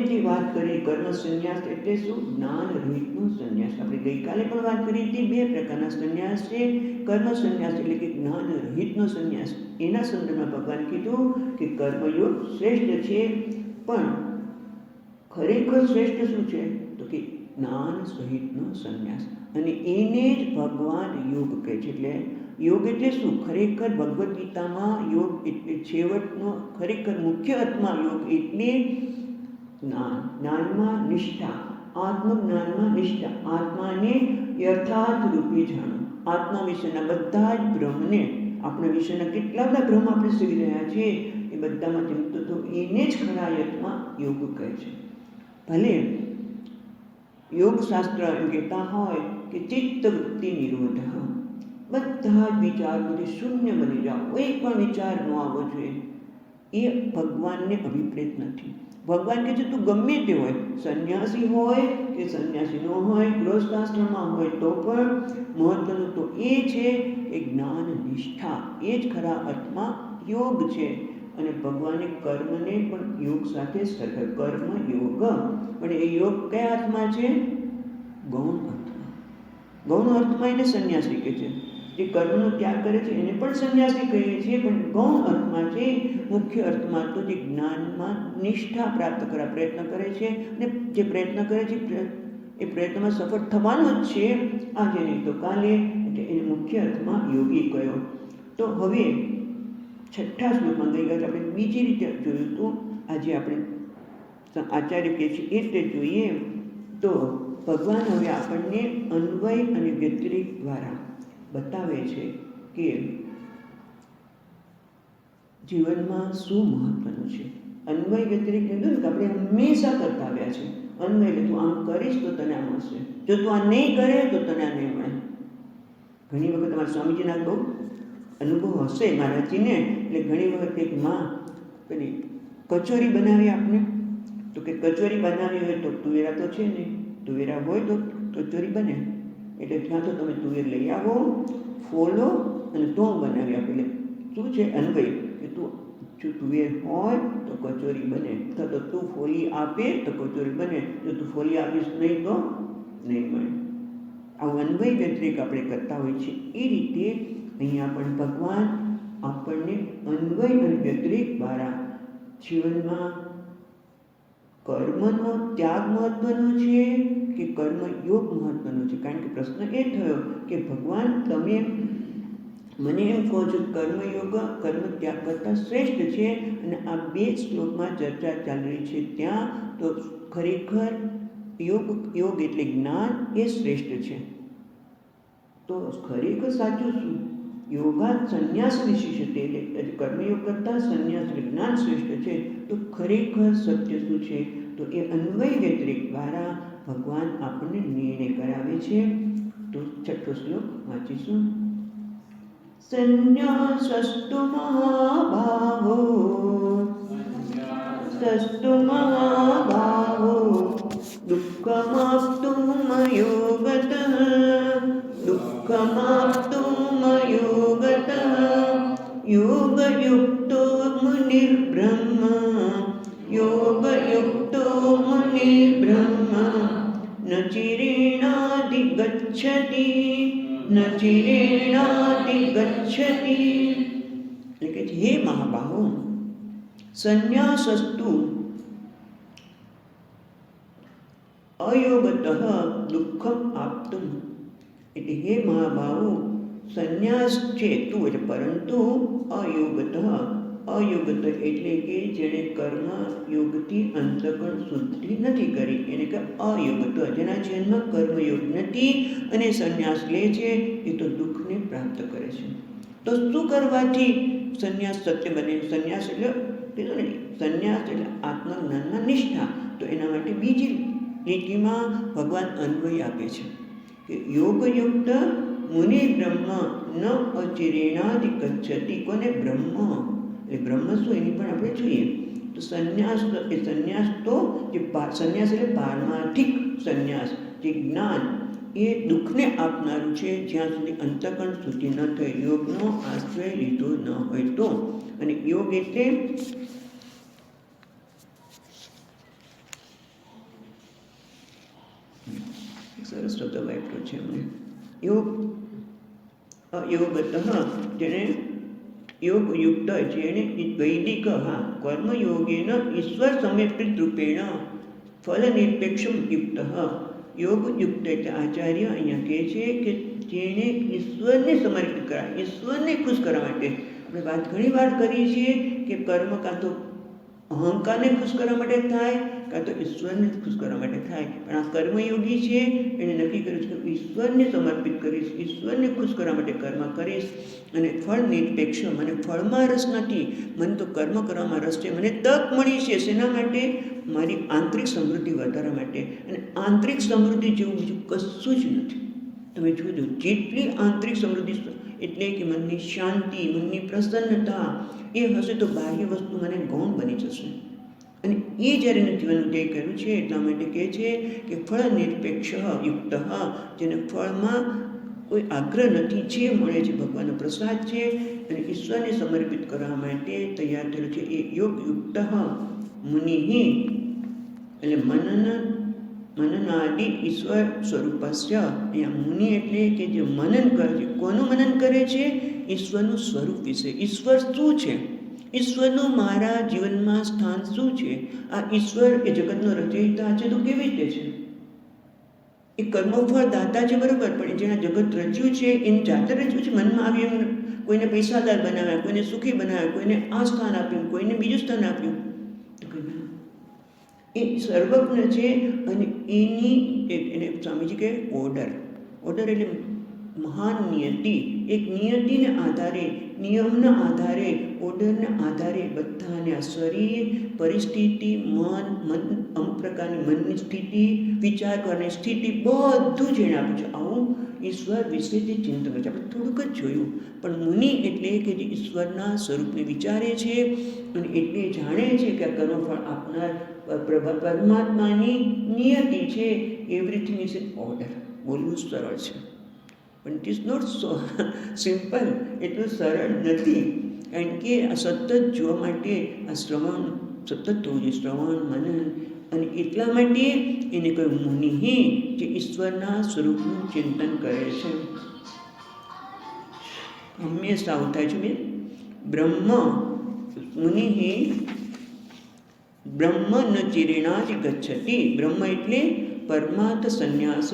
જે વાત કરી કર્મ સંન્યાસ એટલે શું? જ્ઞાન રહિતનો સંન્યાસ. આપણે ગઈકાલે પણ વાત કરી હતી, બે પ્રકારના સંન્યાસ છે. કર્મ સંન્યાસ એટલે કે જ્ઞાન રહિતનો સંન્યાસ, એના સંદર્ભમાં ભગવાન કીધું કે કર્મયોગ શ્રેષ્ઠ છે. પણ ખરેખર શ્રેષ્ઠ શું છે? તો કે જ્ઞાન સહિતનો સંન્યાસ. અને એને જ ભગવાન યોગ કહે છે. એટલે યોગ એટલે શું? ખરેખર ભગવદ્ ગીતામાં યોગ એટલે છેવટનો ખરેખર મુખ્ય અર્થમાં યોગ એટલે જ્ઞાન, જ્ઞાનમાં નિષ્ઠા, આત્મજ્ઞાનમાં નિષ્ઠા, આત્માને યથાર્થ રૂપે જાણો, આત્મા વિશેના બધા જ ભ્રમને, આપણા વિશેના કેટલા બધા ભ્રમ આપણે શીખી રહ્યા છીએ એ બધામાંથી મુક્ત તો એને જ ખરા અર્થમાં યોગ કહે છે. ભલે યોગશાસ્ત્ર એમ કહેતા હોય કે ચિત્ત વૃત્તિ નિરોધ, બધા જ વિચારોથી શૂન્ય બની જાઓ, એક પણ વિચાર ન આવવો જોઈએ, એ ભગવાનને અભિપ્રેત નથી. ભગવાન કહે છે તું ગમે તે હોય, સંન્યાસી હોય કે સંન્યાસી ન હોય, ગૃહસ્થાશ્રમમાં હોય તો પણ મહત્વનું તો એ છે કે જ્ઞાન નિષ્ઠા, એ જ ખરા અર્થમાં યોગ છે. અને ભગવાને કર્મને પણ યોગ સાથે સરખા, કર્મ યોગ, પણ એ યોગ કયા અર્થમાં છે? ગૌણ અર્થમાં. ગૌણ અર્થમાં એને સંન્યાસી કહે છે. જે કર્મનો ત્યાગ કરે છે એને પણ સંન્યાસી કહીએ છીએ, પણ ગૌણ અર્થમાં છે. મુખ્ય અર્થમાં તો જે જ્ઞાનમાં નિષ્ઠા પ્રાપ્ત કરવા પ્રયત્ન કરે છે, અને જે પ્રયત્ન કરે છે એ પ્રયત્નમાં સફળ થવાનો જ છે, આજે નહીં તો કાલે, એટલે એને મુખ્ય અર્થમાં યોગી કહ્યો. તો હવે છઠ્ઠા શ્લોકમાં ગઈકાલે આપણે બીજી રીતે જોયું હતું, આજે આપણે આચાર્ય કહે છે એ રીતે જોઈએ તો ભગવાન હવે આપણને અન્વય અને વ્યતિરેક દ્વારા બતાવે છે કે જીવનમાં શું મહત્વનું છે. અન્વય વ્યતિરેક કીધું ને કે આપણે હંમેશા કરતા આવ્યા છે. અન્વય એટલે તું આમ કરીશ તો તને આ મળશે, જો તું આ નહીં કરે તો તને આ નહીં મળે. ઘણી વખત અમારા સ્વામીજીના બહુ અનુભવ હશે મહારાજજીને, એટલે ઘણી વખત એક માં પેલી કચોરી બનાવી આપને, તો કે કચોરી બનાવી હોય તો તુવેરા તો છે નહીં, તુવેરા હોય તો કચોરી બને, એટલે ત્યાં તો તમે તુવેર લઈ આવો, ફોલો અને તો બનાવી આપો. એટલે શું છે અન્વય, કે તું જો તુવેર હોય તો કચોરી બને, અથવા તો તું ફોલી આપે તો કચોરી બને, જો તું ફોલી આપીશ નહીં તો નહીં મળે. આ અન્વય વ્યતિરેક આપણે કરતા હોય છે. એ રીતે અહીંયા પણ ભગવાન આપણને અન્વય અને વ્યતિરેક દ્વારા જીવનમાં કર્મનો ત્યાગ મહત્વનો છે કે કર્મયોગ મહત્વનો છે. કારણ કે પ્રશ્ન એ થયો કે ભગવાન તમે મને એમ કહો છો કર્મયોગ કર્મ ત્યાગ કરતાં શ્રેષ્ઠ છે, અને આ બે શ્લોકમાં ચર્ચા ચાલી રહી છે ત્યાં તો ખરેખર યોગ એટલે જ્ઞાન એ શ્રેષ્ઠ છે. તો ખરેખર સાચું શું? યોગા સંન્યાસ વિશિષ્ટ, એટલે કર્મયોગ કરતાં સંન્યાસ એટલે જ્ઞાન શ્રેષ્ઠ છે. તો ખરેખર સત્ય શું છે? તો એ અન્વય વ્યતિરેક દ્વારા ભગવાન આપણને નિર્ણય કરાવે છે. તો છઠ્ઠો શ્લોક વાંચીશું. સંન્યાસસ્તુ મહાભાવો સસ્તુ મહાભાવો દુઃખમાપ્તુમયોગતઃ દુઃખમાપ્તુમયોગતઃ યોગયુક્તો મુનિર્બ્રહ્મ યોગયુક્તો મુનિર્બ્રહ્મ ન ચિરેણાધિગચ્છતિ ન ચિરેણાધિગચ્છતિ. એટલે કે હે મહાબાહો, સંન્યાસસ્તુ અયોગતઃ દુઃખમ આપતું. એટલે હે મહાબાહો, સંન્યાસ છે તું એટલે પરંતુ અયોગતઃ, અયોગત એટલે કે જેણે કર્મ યોગથી અંતઃકરણ શુદ્ધિ નથી કરી એને કે અયોગત, જેના જીવનમાં કર્મયોગ નથી અને સંન્યાસ લે છે એ તો દુઃખને પ્રાપ્ત કરે છે. તો શું કરવાથી સંન્યાસ સત્ય બને? સંન્યાસ એટલે કીધું ને, સંન્યાસ એટલે આત્મજ્ઞાનમાં નિષ્ઠા. તો એના માટે બીજી લીટીમાં ભગવાન અન્વય આપે છે કે યોગયુક્ત મુનિ બ્રહ્મ ન અચિરેણાધિગચ્છતિ. કોને? બ્રહ્મ. એ બ્રહ્મ શું એની પણ આપણે જોઈએ તો સંન્યાસ, એ સંન્યાસ તો જે સંન્યાસ એટલે પારમાર્થિક સંન્યાસ, જે જ્ઞાન એ દુઃખને આપનારું છે જ્યાં સુધી અંતઃકરણ શુદ્ધિ ન થઈ, યોગનો આશ્રય લીધો ન હોય તો. અને યોગ એટલે સરસ શબ્દ વાપર્યો છે એમણે, યોગ અયોગતઃ, જેને યોગયુક્ત, જેણે વૈદિક કર્મયોગેન ઈશ્વર સમર્પિત રૂપેણ ફલ નિરપેક્ષમ યુક્ત. યોગયુક્ત એટલે આચાર્ય અહીંયા કહે છે કે જેણે ઈશ્વરને સમર્પિત કરાય, ઈશ્વરને ખુશ કરવા માટે. આપણે વાત ઘણી વાર કરીએ છીએ કે કર્મ કાં તો અહંકારને ખુશ કરવા માટે થાય, કાં તો ઈશ્વરને ખુશ કરવા માટે થાય. પણ આ કર્મયોગી છે એણે નક્કી કર્યું છે કે ઈશ્વરને સમર્પિત કરીશ, ઈશ્વરને ખુશ કરવા માટે કર્મ કરીશ. અને ફળ નિરપેક્ષ, મને ફળમાં રસ નથી, મને તો કર્મ કરવામાં રસ છે. મને તક મળી છે શેના માટે? મારી આંતરિક સમૃદ્ધિ વધારવા માટે. અને આંતરિક સમૃદ્ધિ જેવું બીજું કશું જ નથી. તમે જોજો, જેટલી આંતરિક સમૃદ્ધિ એટલે કે મનની શાંતિ, મનની પ્રસન્નતા એ હશે તો બાહ્ય વસ્તુ મને ગૌણ બની જશે. અને એ જ્યારે એનું જીવન ઉદય કર્યું છે એટલા માટે કહે છે કે ફળ નિરપેક્ષ યુક્ત, જેને ફળમાં કોઈ આગ્રહ નથી, જે મળે છે ભગવાનનો પ્રસાદ છે અને ઈશ્વરને સમર્પિત કરવા માટે તૈયાર થયેલું છે. એ યોગયુક્ત મુનિ એટલે મનનાદિ ઈશ્વર સ્વરૂપસ્ય. અહીંયા મુનિ એટલે કે જે મનન કરે છે. કોનું મનન કરે છે? ઈશ્વરનું સ્વરૂપ વિશે. ઈશ્વર શું છે? ઈશ્વરનું મારા જીવનમાં સ્થાન શું છે? આ ઈશ્વર એ જગતનો રચયિતા છે તો કેવી રીતે છે? એ કર્મફળ દાતા છે બરાબર, પણ જેના જગત રચ્યું છે એની જાતે રચ્યું છે. મનમાં આવી એમ કોઈને પૈસાદાર બનાવ્યા, કોઈને સુખી બનાવ્યા, કોઈને આ સ્થાન આપ્યું, કોઈને બીજું સ્થાન આપ્યું. તો કે એ સર્વજ્ઞ છે અને એની એને સ્વામીજી કહે ઓર્ડર. ઓર્ડર એટલે મહાન નિયતિ, એક નિયતિને આધારે, નિયમના આધારે, ઓર્ડરના આધારે બધાને આ શરીર, પરિસ્થિતિ, મન અમુક પ્રકારની મનની સ્થિતિ, વિચાર કરવાની સ્થિતિ બધું જ એને આપ્યું છે. આવું ઈશ્વર વિશે જે ચિંતન કરે છે, આપણે થોડુંક જ જોયું, પણ મુનિ એટલે કે જે ઈશ્વરના સ્વરૂપને વિચારે છે અને એટલે જાણે છે કે આ કર્મફળ આપનાર પરમાત્માની નિયતિ છે. Everything is in order. બોલવું સરળ છે, પણ it is not so simple. એટલું સરળ નથી, કારણ કે આ સતત જોવા માટે આ શ્રવણ સતત થવું જોઈએ, શ્રવણ મનન. અને એટલા માટે એને કહ્યું મુનિ, જે ઈશ્વરના સ્વરૂપનું ચિંતન કરે છે. હંમેશા આવું થાય છે બેન. બ્રહ્મ મુનિ બ્રહ્મ ન ચિરેણાધિ ગચ્છતિ. બ્રહ્મ એટલે પરમાર્થ સંન્યાસ,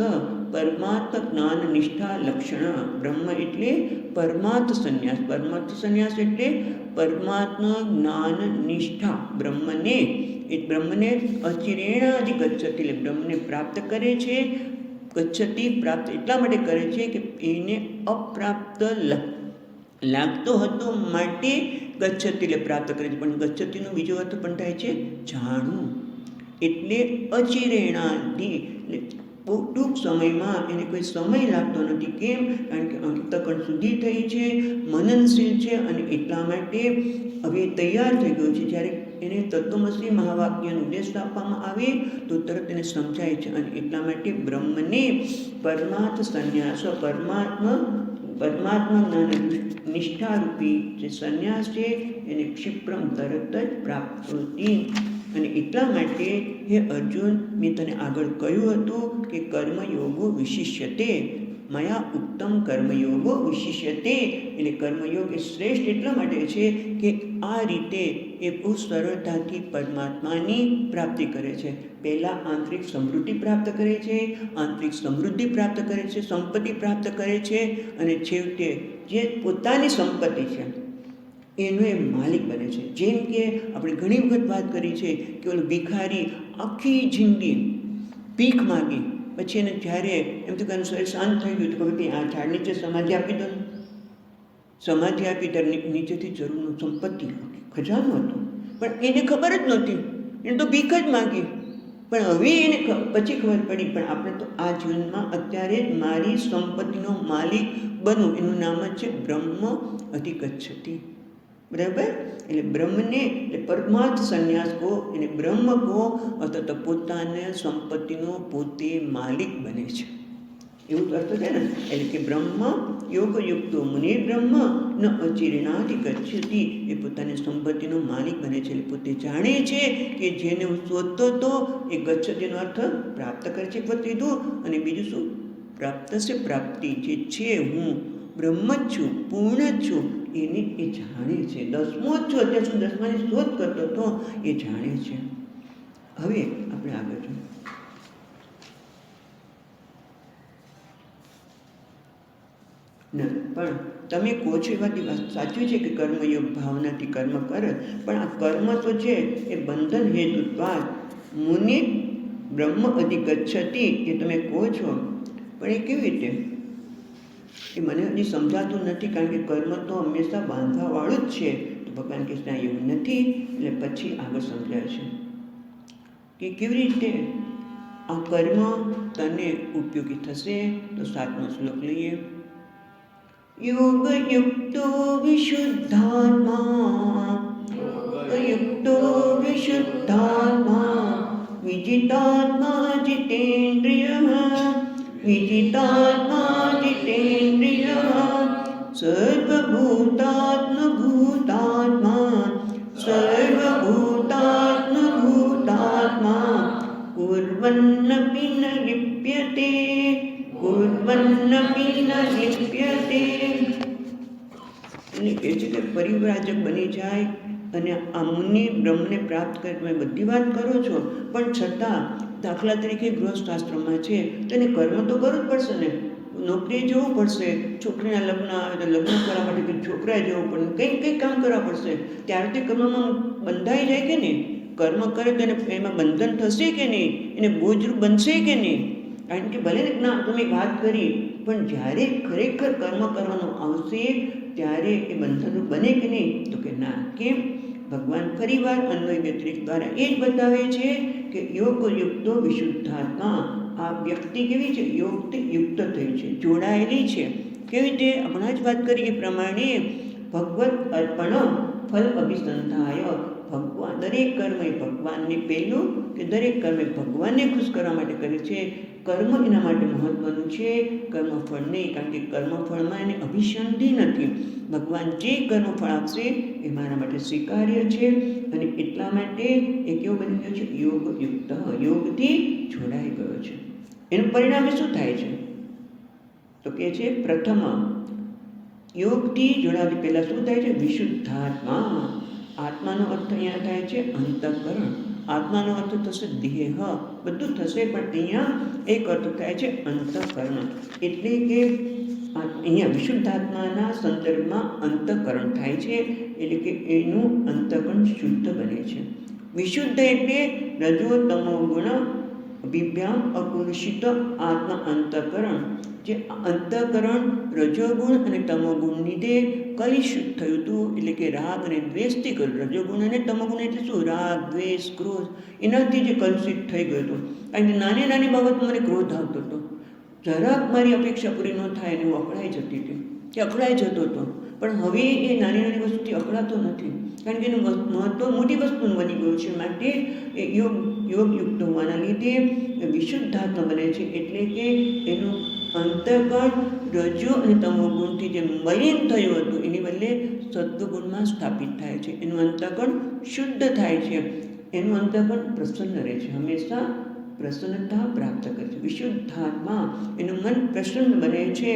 પરમાર્થ જ્ઞાન નિષ્ઠા લક્ષણ. બ્રહ્મ એટલે પરમાર્થ સંન્યાસ. પરમાર્થ સંન્યાસ એટલે પરમાત્મા જ્ઞાન નિષ્ઠા. બ્રહ્મને અચિરેણાધિ ગચ્છતિ, એટલે બ્રહ્મને પ્રાપ્ત કરે છે. ગચ્છતિ પ્રાપ્ત એટલા માટે કરે છે કે એને અપ્રાપ્ત લાગતો હતો માટે ગચ્છતિ એટલે પ્રાપ્ત કરે છે. પણ ગચ્છતિનો બીજો અર્થ પણ થાય છે જાણવું. એટલે અચિરેણાધિ એટલે બહુ ટૂંક સમયમાં, એને કોઈ સમય લાગતો નથી. કેમ? કારણ કે અંતકણ શુદ્ધિ થઈ છે, મનનશીલ છે, અને એટલા માટે હવે તૈયાર થઈ ગયો છે. જ્યારે એને તત્વમસી મહાવાક્યનો ઉદ્દેશ આપવામાં આવે તો તરત એને સમજાય છે. અને એટલા માટે બ્રહ્મને પરમાર્થ સંન્યાસ, પરમાત્મા જ્ઞાન નિષ્ઠારૂપી જે સંન્યાસ છે એને ક્ષિપ્રમ તરત જ પ્રાપ્ત થતી. અને એટલા માટે હે અર્જુન, મેં તને આગળ કહ્યું હતું કે કર્મયોગો વિશિષ્યતે, મયા ઉત્તમ કર્મયોગો વિશિષ્યતે. એટલે કર્મયોગ એ શ્રેષ્ઠ એટલા માટે છે કે આ રીતે એ બહુ સરળતાથી પરમાત્માની પ્રાપ્તિ કરે છે. પહેલાં આંતરિક સમૃદ્ધિ પ્રાપ્ત કરે છે, આંતરિક સમૃદ્ધિ પ્રાપ્ત કરે છે, સંપત્તિ પ્રાપ્ત કરે છે, અને છેવટે જે પોતાની સંપત્તિ છે એનો એ માલિક બને છે. જેમ કે આપણે ઘણી વખત વાત કરી છે કે ઓલો ભિખારી આખી જિંદગી ભીખ માગી, પછી એને જ્યારે એમ તો કે શરીર શાંત થઈ ગયું તો કે આ ઝાડ નીચે સમાધિ આપી દો. સમાધિ આપી ત્યારે નીચેથી જરૂરનું સંપત્તિ ખજાનો હતો, પણ એને ખબર જ નહોતી. એને તો ભીખ જ માગી. પણ હવે એને પછી ખબર પડી, પણ આપણે તો આ જીવનમાં અત્યારે જ મારી સંપત્તિનો માલિક બનવું, એનું નામ જ છે બ્રહ્મ અધિગચ્છતિ. બરાબર? એટલે બ્રહ્મને એટલે પરમાર્થ સંન્યાસ કહો, એને બ્રહ્મ કહો, અથવા તો પોતાના સંપત્તિનો પોતે માલિક બને છે, એવું અર્થ છે ને. એટલે કે બ્રહ્મ યોગયુક્તો મુનિ બ્રહ્મ ન અચિરેણાધિ ગચ્છતિ, એ પોતાની સંપત્તિનો માલિક બને છે. એટલે પોતે જાણે છે કે જેને હું શોધતો હતો એ ગચ્છતિનો અર્થ પ્રાપ્ત કરે છે, પદ લીધું. અને બીજું શું? પ્રાપ્ત છે પ્રાપ્તિ, જે છે હું બ્રહ્મ જ છું, પૂર્ણ જ છું, એને એ જાણે છે. દસમો જ છું, અત્યાર સુધી દસમાની શોધ કરતો હતો, એ જાણે છે. હવે આપણે આગળ જોઈએ. પણ તમે કહો છો એ વાત સાચી છે કે કર્મયોગ ભાવનાથી કર્મ કરે, પણ આ કર્મ તો છે એ બંધન હેતુત્વાદ મુનિ બ્રહ્મ અધિગચ્છતિ, એ તમે કહો છો, પણ એ કેવી રીતે? એ મને હજી સમજાતું નથી, કારણ કે કર્મ તો હંમેશા બાંધવાવાળું જ છે. તો ભગવાન કૃષ્ણ એવું નથી, એટલે પછી આગળ સમજાય છે કે કેવી રીતે આ કર્મ તને ઉપયોગી થશે. તો 7મો શ્લોક લઈએ. યોગયુક્તો વિશુદ્ધાત્મા વિજિતાત્મા જીતેન્દ્રિય સર્વભૂતાત્મા કુર્વન્નપી ન લિપ્યતે. એટલે કહે છે કે પરિવ્રાજક બની જાય. અને આ મુનિ બ્રહ્મને પ્રાપ્ત કરે, તમે બધી વાત કરો છો, પણ છતાં દાખલા તરીકે ગૃહસ્થાશ્રમમાં છે તો એને કર્મ તો કરવું જ પડશે ને. નોકરીએ જવું પડશે, છોકરીના લગ્ન આવે તો લગ્ન કરવા માટે છોકરાએ જવું પડે, કંઈક કામ કરવા પડશે. ત્યારે તે કર્મમાં બંધાઈ જાય કે નહીં? કર્મ કરે તો એને એમાં બંધન થશે કે નહીં? એને બોજરૂપ બનશે કે નહીં? કારણ કે ભલે ને ના તમે વાત કરી પણ જ્યારે ખરેખર કર્મ કરવાનું આવશે ત્યારે એ બંધનરૂપ બને કે નહીં? તો કે ના. કેમ? ભગવાન ફરીવાર અન્વય વ્યતિરેક દ્વારા એ જ બતાવે છે કે યોગયુક્તો વિશુદ્ધાત્મા. આ વ્યક્તિ કેવી છે? યોગથી યુક્ત થઈ છે, જોડાયેલી છે. કેવી રીતે? હમણાં જ વાત કરી એ પ્રમાણે ભગવત અર્પણ ફલ અભિસંધાય. ભગવાન દરેક કર્મ એ ભગવાનને પહેલું કે દરેક કર્મ એ ભગવાનને ખુશ કરવા માટે કરે છે. કર્મ એના માટે મહત્વનું છે, કર્મફળ નહીં. કારણ કે કર્મફળમાં એને અભિસંધિ નથી. ભગવાન જે કર્મફળ આપશે એ મારા માટે સ્વીકાર્ય છે. અને એટલા માટે એ કેવો બની ગયો છે? યોગયુક્ત, યોગથી જોડાઈ ગયો છે. એનું પરિણામે શું થાય છે? તો કે છે પ્રથમ યોગથી જોડાવાથી પહેલાં શું થાય છે? વિશુદ્ધાત્મા. આત્માનો અર્થ અહીંયા થાય છે અંતઃકરણ. આત્માનો અર્થ થશે દેહ, બધું થશે, પણ અહીંયા એક અર્થ થાય છે અંતઃકરણ. એટલે કે અહીંયા વિશુદ્ધાત્માના સંદર્ભમાં અંતઃકરણ થાય છે. એટલે કે એનું અંતઃકરણ શુદ્ધ બને છે. વિશુદ્ધ એટલે રજો તમો ગુણ અભિભ્યામ અકુલષિત આત્મ અંતઃકરણ. જે અંતઃકરણ રજોગુણ અને તમોગુણ લીધે કઈ શુદ્ધ થયું હતું? એટલે કે રાગ અને દ્વેષથી કર્યું. રજોગુણ અને તમોગુણ એટલે શું? રાગ, દ્વેષ, ક્રોધ, એનાથી જે કલુષિત થઈ ગયું હતું. કારણ કે નાની નાની બાબતમાં મને ક્રોધ આવતો હતો. જરાક મારી અપેક્ષા પૂરી ન થાય અને હું અકળાઈ જતી હતી કે અકળાઈ જતો હતો. પણ હવે એ નાની નાની વસ્તુથી અકળાતો નથી. કારણ કે એનું મહત્વ મોટી વસ્તુનું બની ગયું છે. માટે એ યોગયુક્ત હોવાના લીધે વિશુદ્ધાત્મા બને છે. એટલે કે એનું અંતઃકરણ રજો અને તમોગુણથી જે મલિન થયું હતું એની બદલે સત્વગુણમાં સ્થાપિત થાય છે. એનું અંતઃકરણ શુદ્ધ થાય છે. એનું અંતઃકરણ પ્રસન્ન રહે છે, હંમેશા પ્રસન્નતા પ્રાપ્ત કરે છે. વિશુદ્ધાત્મા, એનું મન પ્રસન્ન બને છે.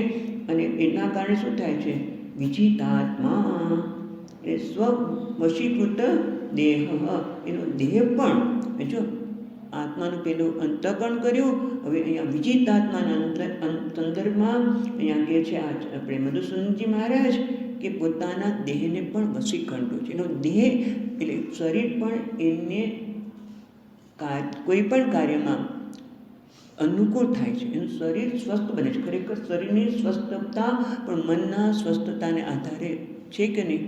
અને એના કારણે શું થાય છે? વિજિતાત્મા એ સ્વવશીકૃત દેહ. એનો દેહ પણ જો આત્માનું પેલું અંતઃકરણ કર્યું, હવે અહીંયા વિજિતાત્માના સંદર્ભમાં અહીંયા કહે છે આપણે મધુસૂદનજી મહારાજ કે પોતાના દેહને પણ વશીકરણ કર્યું છે. એનો દેહ એટલે શરીર પણ એને કોઈ પણ કાર્યમાં અનુકૂળ થાય છે. એનું શરીર સ્વસ્થ બને છે. ખરેખર શરીરની સ્વસ્થતા પણ મનના સ્વસ્થતાને આધારે છે કે નહીં?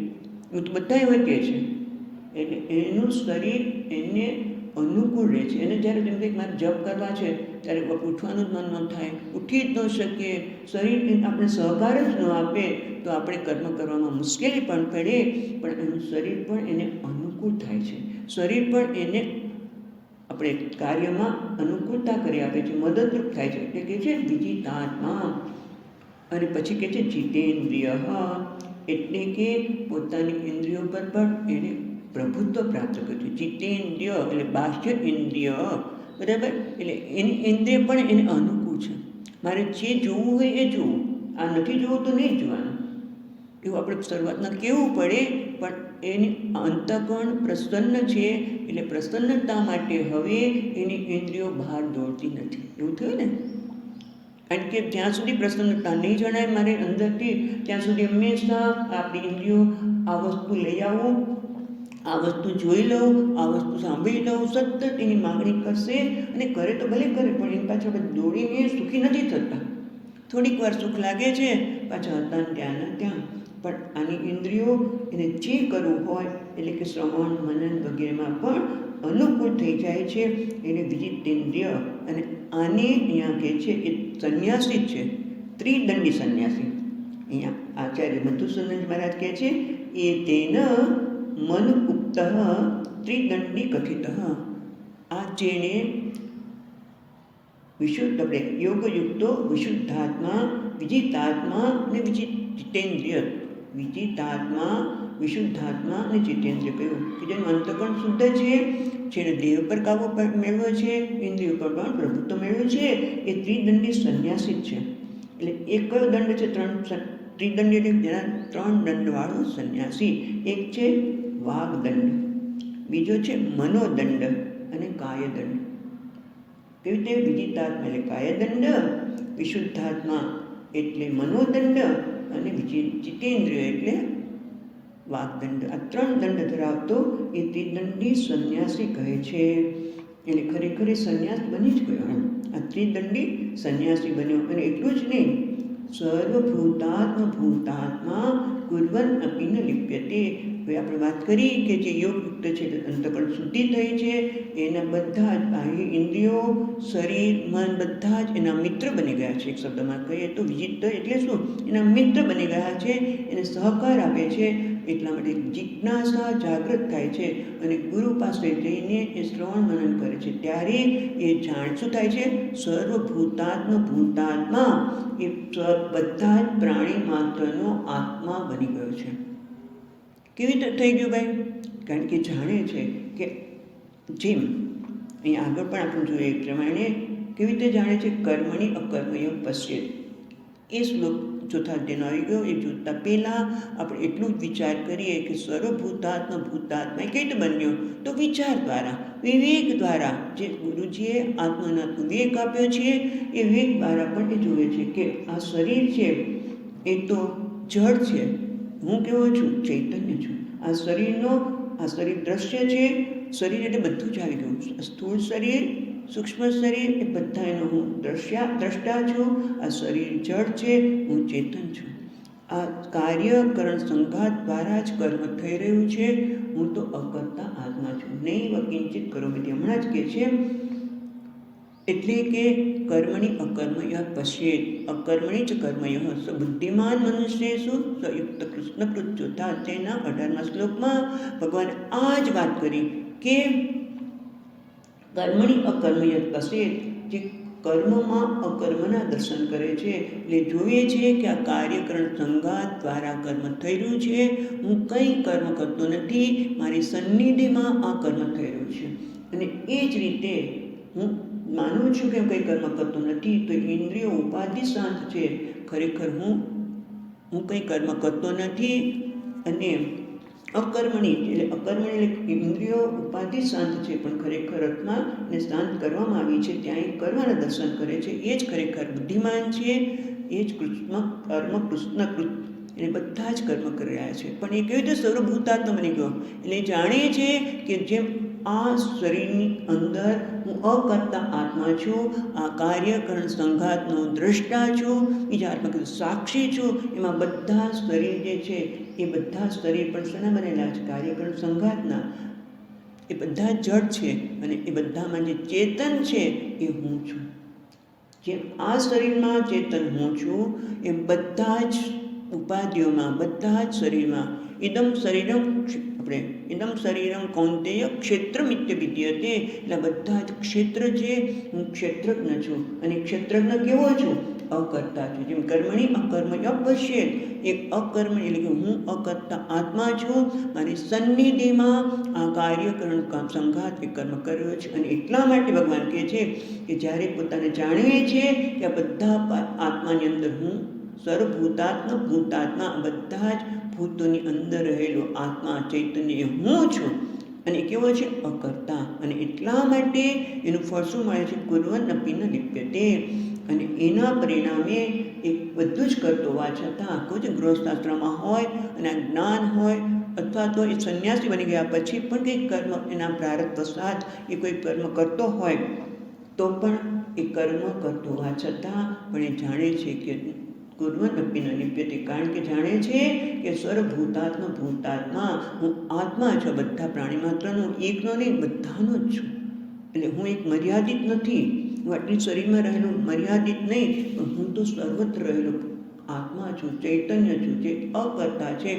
એવું તો બધા એવા કહે છે. એટલે એનું શરીર એને અનુકૂળ રહે છે. એને જ્યારે જેમ કે મારે જપ કરવા છે ત્યારે ઉઠવાનું જ મન ન થાય, ઉઠી જ ન શકીએ, શરીર આપણે સહકાર જ ન આપે તો આપણે કર્મ કરવામાં મુશ્કેલી પણ પડે. પણ એનું શરીર પણ એને અનુકૂળ થાય છે. શરીર પણ એને આપણે કાર્યમાં અનુકૂળતા કરી આપે છે, મદદરૂપ થાય છે. એટલે કે છે વિજિતાત્મા. અને પછી કહે છે જીતેન્દ્રિય. એટલે કે પોતાની ઇન્દ્રિયો પર પણ એને પ્રભુત્વ પ્રાપ્ત કર્યું છે. જીતેન્દ્રિય એટલે બાહ્ય ઇન્દ્રિય, બરાબર? એટલે એની ઇન્દ્રિય પણ એને અનુકૂળ છે. મારે જે જોવું હોય એ જોવું, આ નથી જોવું તો નહીં જોવાનું, એવું આપણે શરૂઆતમાં કહેવું પડે. પણ એની અંતઃકરણ પ્રસન્ન છે. એટલે પ્રસન્નતા માટે હવે એની ઇન્દ્રિયો બહાર દોડતી નથી. એવું થયું ને? કારણ કે જ્યાં સુધી પ્રસન્નતા નહીં જણાય મારે અંદરથી, ત્યાં સુધી હંમેશા આપણી ઇન્દ્રિયો આ વસ્તુ લઈ આવું, આ વસ્તુ જોઈ લઉં, આ વસ્તુ સાંભળી લઉં, સતત એની માગણી કરશે. અને કરે તો ભલે કરે, પણ એની પાછળ આપણે દોડીને સુખી નથી થતા. થોડીક વાર સુખ લાગે છે, પાછા હતા ત્યાં ને ત્યાં. પણ આની ઇન્દ્રિયો એને જે કરવું હોય એટલે કે શ્રવણ, મનન વગેરેમાં પણ અનુકૂળ થઈ જાય છે. એને વિજિતેન્દ્રિય. અને આને અહીંયા કહે છે એ સંન્યાસી છે, ત્રિદંડી સંન્યાસી. અહીંયા આચાર્ય મધુસૂદન મહારાજ કહે છે એ તેન મન ઉક્ત ત્રિદંડી કથિત. આ જેણે વિશુદ્ધ આપણે યોગયુક્તો વિશુદ્ધાત્મા, વિજિતાત્મા અને જીતેન્દ્રિય. વિજિતાત્મા, વિશુદ્ધાત્મા અને જીતેન્દ્રિય કહ્યું કે જેનું અંતઃકરણ શુદ્ધ છે, જેને દેહ પર કાબુ મેળવ્યો છે, ઇન્દ્રિયો પર પણ પ્રભુત્વ મેળવ્યું છે, એ ત્રિદંડી સંન્યાસી છે. એટલે એક કયો દંડ છે? ત્રિદંડી એટલે જેના 3 દંડવાળો સંન્યાસી. એક છે વાગદંડ, બીજો છે મનોદંડ અને કાયદંડ. કેવી રીતે? વિજિતાત્મા એટલે કાયદંડ, વિશુદ્ધાત્મા એટલે મનોદંડ અને જીતેન્દ્રિય એટલે વાગદંડ. આ 3 દંડ ધરાવતો એ ત્રિદંડી સંન્યાસી કહે છે. એટલે ખરેખર સંન્યાસ બની જ ગયો. આ ત્રિદંડી સંન્યાસી બન્યો. અને એટલું જ નહીં, સર્વભૂતાત્મભૂતાત્મા કુર્વન અપી ન લિપ્યતે. હવે આપણે વાત કરી કે જે યોગયુક્ત છે અંતકરણ શુદ્ધિ થઈ છે, એના બધા જ બાહ્ય ઇન્દ્રિયો, શરીર, મન બધા જ એના મિત્ર બની ગયા છે. એક શબ્દમાં કહીએ તો વિજિત એટલે શું? એના મિત્ર બની ગયા છે, એને સહકાર આપે છે. એટલા માટે જિજ્ઞાસા જાગૃત થાય છે અને ગુરુ પાસે જઈને એ શ્રવણ મનન કરે છે. ત્યારે એ શું થાય છે? સર્વભૂતાત્મા એ બધા જ પ્રાણી માત્રનો આત્મા બની ગયો છે. કેવી રીતે થઈ ગયું ભાઈ? કારણ કે જાણે છે કે જેમ અહીં આગળ પણ આપણે જોઈએ એ પ્રમાણે કેવી રીતે જાણે છે? કર્મણી અકર્મય પશ્યેત. એ શ્લોક ચોથા અધ્યાયનો આવી ગયો. એ જોતા પહેલાં આપણે એટલું જ વિચાર કરીએ કે સર્વભૂતાત્મા કઈ રીતે બન્યો? તો વિચાર દ્વારા, વિવેક દ્વારા. જે ગુરુજીએ આત્મનાત્મ વિવેક આપ્યો છે એ વિવેક દ્વારા પણ એ જુએ છે કે આ શરીર છે એ તો જળ છે, હું કેવો છું? ચૈતન્ય છું. આ શરીર દ્રશ્ય છે. શરીર એટલે બધું જ આવી ગયું. સ્થૂળ શરીર, સૂક્ષ્મ શરીર એ બધા એનો હું દ્રષ્ટા છું. આ શરીર જળ છે, હું ચેતન છું. આ કાર્યકરણ સંઘાત દ્વારા જ કર્મ થઈ રહ્યું છે. હું તો અકર્તા આત્મા છું. નહીં કિંચિત કરોમિતિ હમણાં જ કહે છે. એટલે કે કર્મણી અકર્મય પશ્યેત. અકર્મણી જ કર્મય. બુદ્ધિમાન મનુષ્ય શું? સંયુક્ત કૃષ્ણકૃત ચોથા અધ્યાયના 18મા શ્લોકમાં ભગવાને આ જ વાત કરી કે કર્મણી અકર્મય પશ્યેત. જે કર્મમાં અકર્મના દર્શન કરે છે એટલે જોઈએ છે કે આ કાર્યકરણ સંઘાત દ્વારા કર્મ થઈ રહ્યું છે. હું કંઈ કર્મ કરતો નથી, મારી સન્નિધિમાં આ કર્મ થઈ રહ્યું છે. અને એ જ રીતે હું માનું છું કે કંઈ કર્મ કરતો નથી, તો ઇન્દ્રિયો ઉપાધિ શાંત છે. ખરેખર હું કંઈ કર્મ કરતો નથી. અને અકર્મણી એટલે ઇન્દ્રિયો ઉપાધિ શાંત છે, પણ ખરેખર આત્મા ને શાંત કરવામાં આવી છે. ત્યાં એ કર્મના દર્શન કરે છે. એ જ ખરેખર બુદ્ધિમાન છે. એ જ કૃષ્ણકૃત એને બધા જ કર્મ કરી રહ્યા છે. પણ એ કેવી રીતે સર્વભૂતાત્મા બની ગયો? એટલે જાણે છે કે જેમ આ શરીરની અંદર હું અકર્તા આત્મા છું, આ કાર્યકરણ સંઘાતનો દ્રષ્ટા છું, બીજા આત્મા કીધું સાક્ષી છું. એમાં બધા શરીર જે છે એ બધા શરીર પણ શેના બનેલા છે? કાર્યકરણ સંઘાતના. એ બધા જડ છે અને એ બધામાં જે ચેતન છે એ હું છું. જેમ આ શરીરમાં ચેતન હું છું, એમ બધા જ ઉપાધિઓમાં, બધા જ શરીરમાં ઇદમ શરીરમ કૌંતેય ક્ષેત્રમિત્ય વિદ્યતે. એટલે બધા જ ક્ષેત્ર છે. હું ક્ષેત્રજ્ઞ છું. અને ક્ષેત્રજ્ઞ કેવો છું? અકર્તા છું. જેમ કર્મણી અકર્મય પશ્યેત. એક અકર્મણી એટલે કે હું અકર્તા આત્મા છું. મારી સન્નિધિમાં આ કાર્યકરણ સંઘાત એ કર્મ કર્યો છે. અને એટલા માટે ભગવાન કહે છે કે જ્યારે પોતાને જાણવે છે કે આ બધા આત્માની અંદર હું ભૂતાત્મા બધા જ ભૂતોની અંદર રહેલો આત્મા ચૈતન્ય એ હું છું. અને કેવો છે? અકર્તા. અને એટલા માટે એનું ફળ શું મળે છે? કુર્વન અપી ન લિપ્યતે. અને એના પરિણામે એ બધું જ કરતો હોવા છતાં કોઈ જ ગૃહસ્થાશ્રમમાં હોય અને આ જ્ઞાન હોય, અથવા તો એ સંન્યાસી બની ગયા પછી પણ કંઈક કર્મ એના પ્રારબ્ધ વસાત એ કોઈ કર્મ કરતો હોય તો પણ એ કર્મ કરતો હોવા છતાં પણ એ જાણે છે કે કુર્વન અપી ન લિપ્યતે. કારણ કે જાણે છે કે સર્વભૂતાત્મા હું આત્મા છું. બધા પ્રાણી માત્રનો, એકનો નહીં, બધાનો જ છું. એટલે હું એક મર્યાદિત નથી. હું આટલી શરીરમાં રહેલું મર્યાદિત નહીં, પણ હું તો સર્વત્ર રહેલો આત્મા છું, ચૈતન્ય છું, જે અકર્તા છે.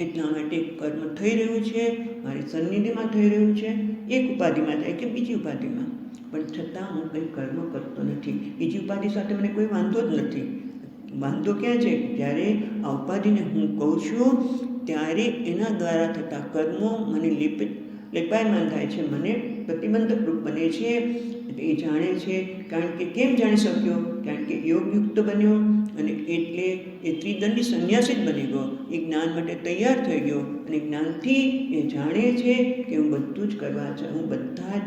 એટલા માટે કર્મ થઈ રહ્યું છે, મારી સન્નિધિમાં થઈ રહ્યું છે. એક ઉપાધિમાં જાય કે બીજી ઉપાધિમાં, પણ છતાં હું કંઈ કર્મ કરતો નથી. બીજી ઉપાધિ સાથે મને કોઈ વાંધો જ નથી. વાંધો ક્યાં છે? જ્યારે આ ઉપાધિને હું કહું છું ત્યારે એના દ્વારા થતા કર્મો મને લેપાયમાન થાય છે, મને પ્રતિબંધક રૂપ બને છે. એ જાણે છે. કારણ કે કેમ જાણી શક્યો? કારણ કે યોગયુક્ત બન્યો અને એટલે એ ત્રિદંડી સંન્યાસી જ બની ગયો. એ જ્ઞાન માટે તૈયાર થઈ ગયો અને જ્ઞાનથી એ જાણે છે કે હું બધું જ કરવા છે. હું બધા જ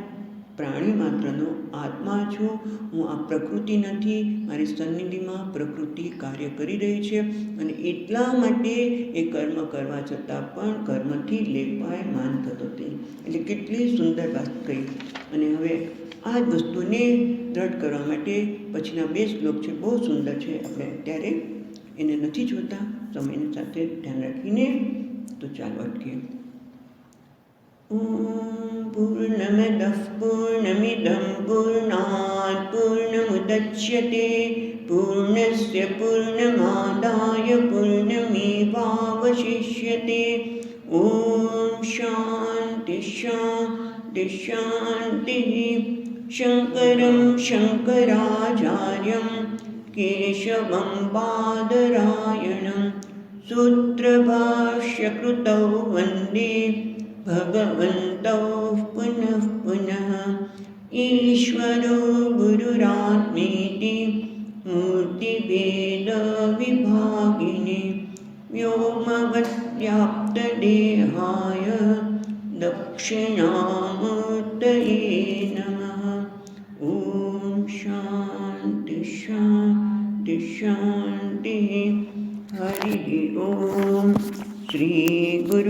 પ્રાણી માત્રનો આત્મા છું. હું આ પ્રકૃતિ નથી. મારી સન્નિધિમાં પ્રકૃતિ કાર્ય કરી રહી છે. અને એટલા માટે એ કર્મ કરવા છતાં પણ કર્મથી લેપાયમાન થતો તે. એટલે કેટલી સુંદર વાત કહી. અને હવે આ જ વસ્તુને દ્રઢ કરવા માટે પછીના 2 શ્લોક છે, બહુ સુંદર છે. આપણે અત્યારે એને નથી જોતા, સમયની સાથે ધ્યાન રાખીને. તો ચાલો અટકીએ. પૂર્ણમદઃ પૂર્ણમિદં પૂર્ણાत् પૂર્ણમુદચ્યતે પૂર્ણસ્ય પૂર્ણમાદાય પૂર્ણમેવાવશિષ્યતે. ઓમ શાંતિ શાંતિ શાંતિ. શંકરં શંકરાચાર્યં કેશવં બાદરાયણં सूत्रभाष्यकृतौ वन्दे भगवन्तौ पुनः पुनः. ईश्वरो गुरुरात्मेति मूर्तिभेदविभागिने व्योमवद्व्याप्तदेहाय दक्षिणामूर्तये नमः. ॐ शान्ति शान्ति शान्तिः. हरि ओम. श्री गुरु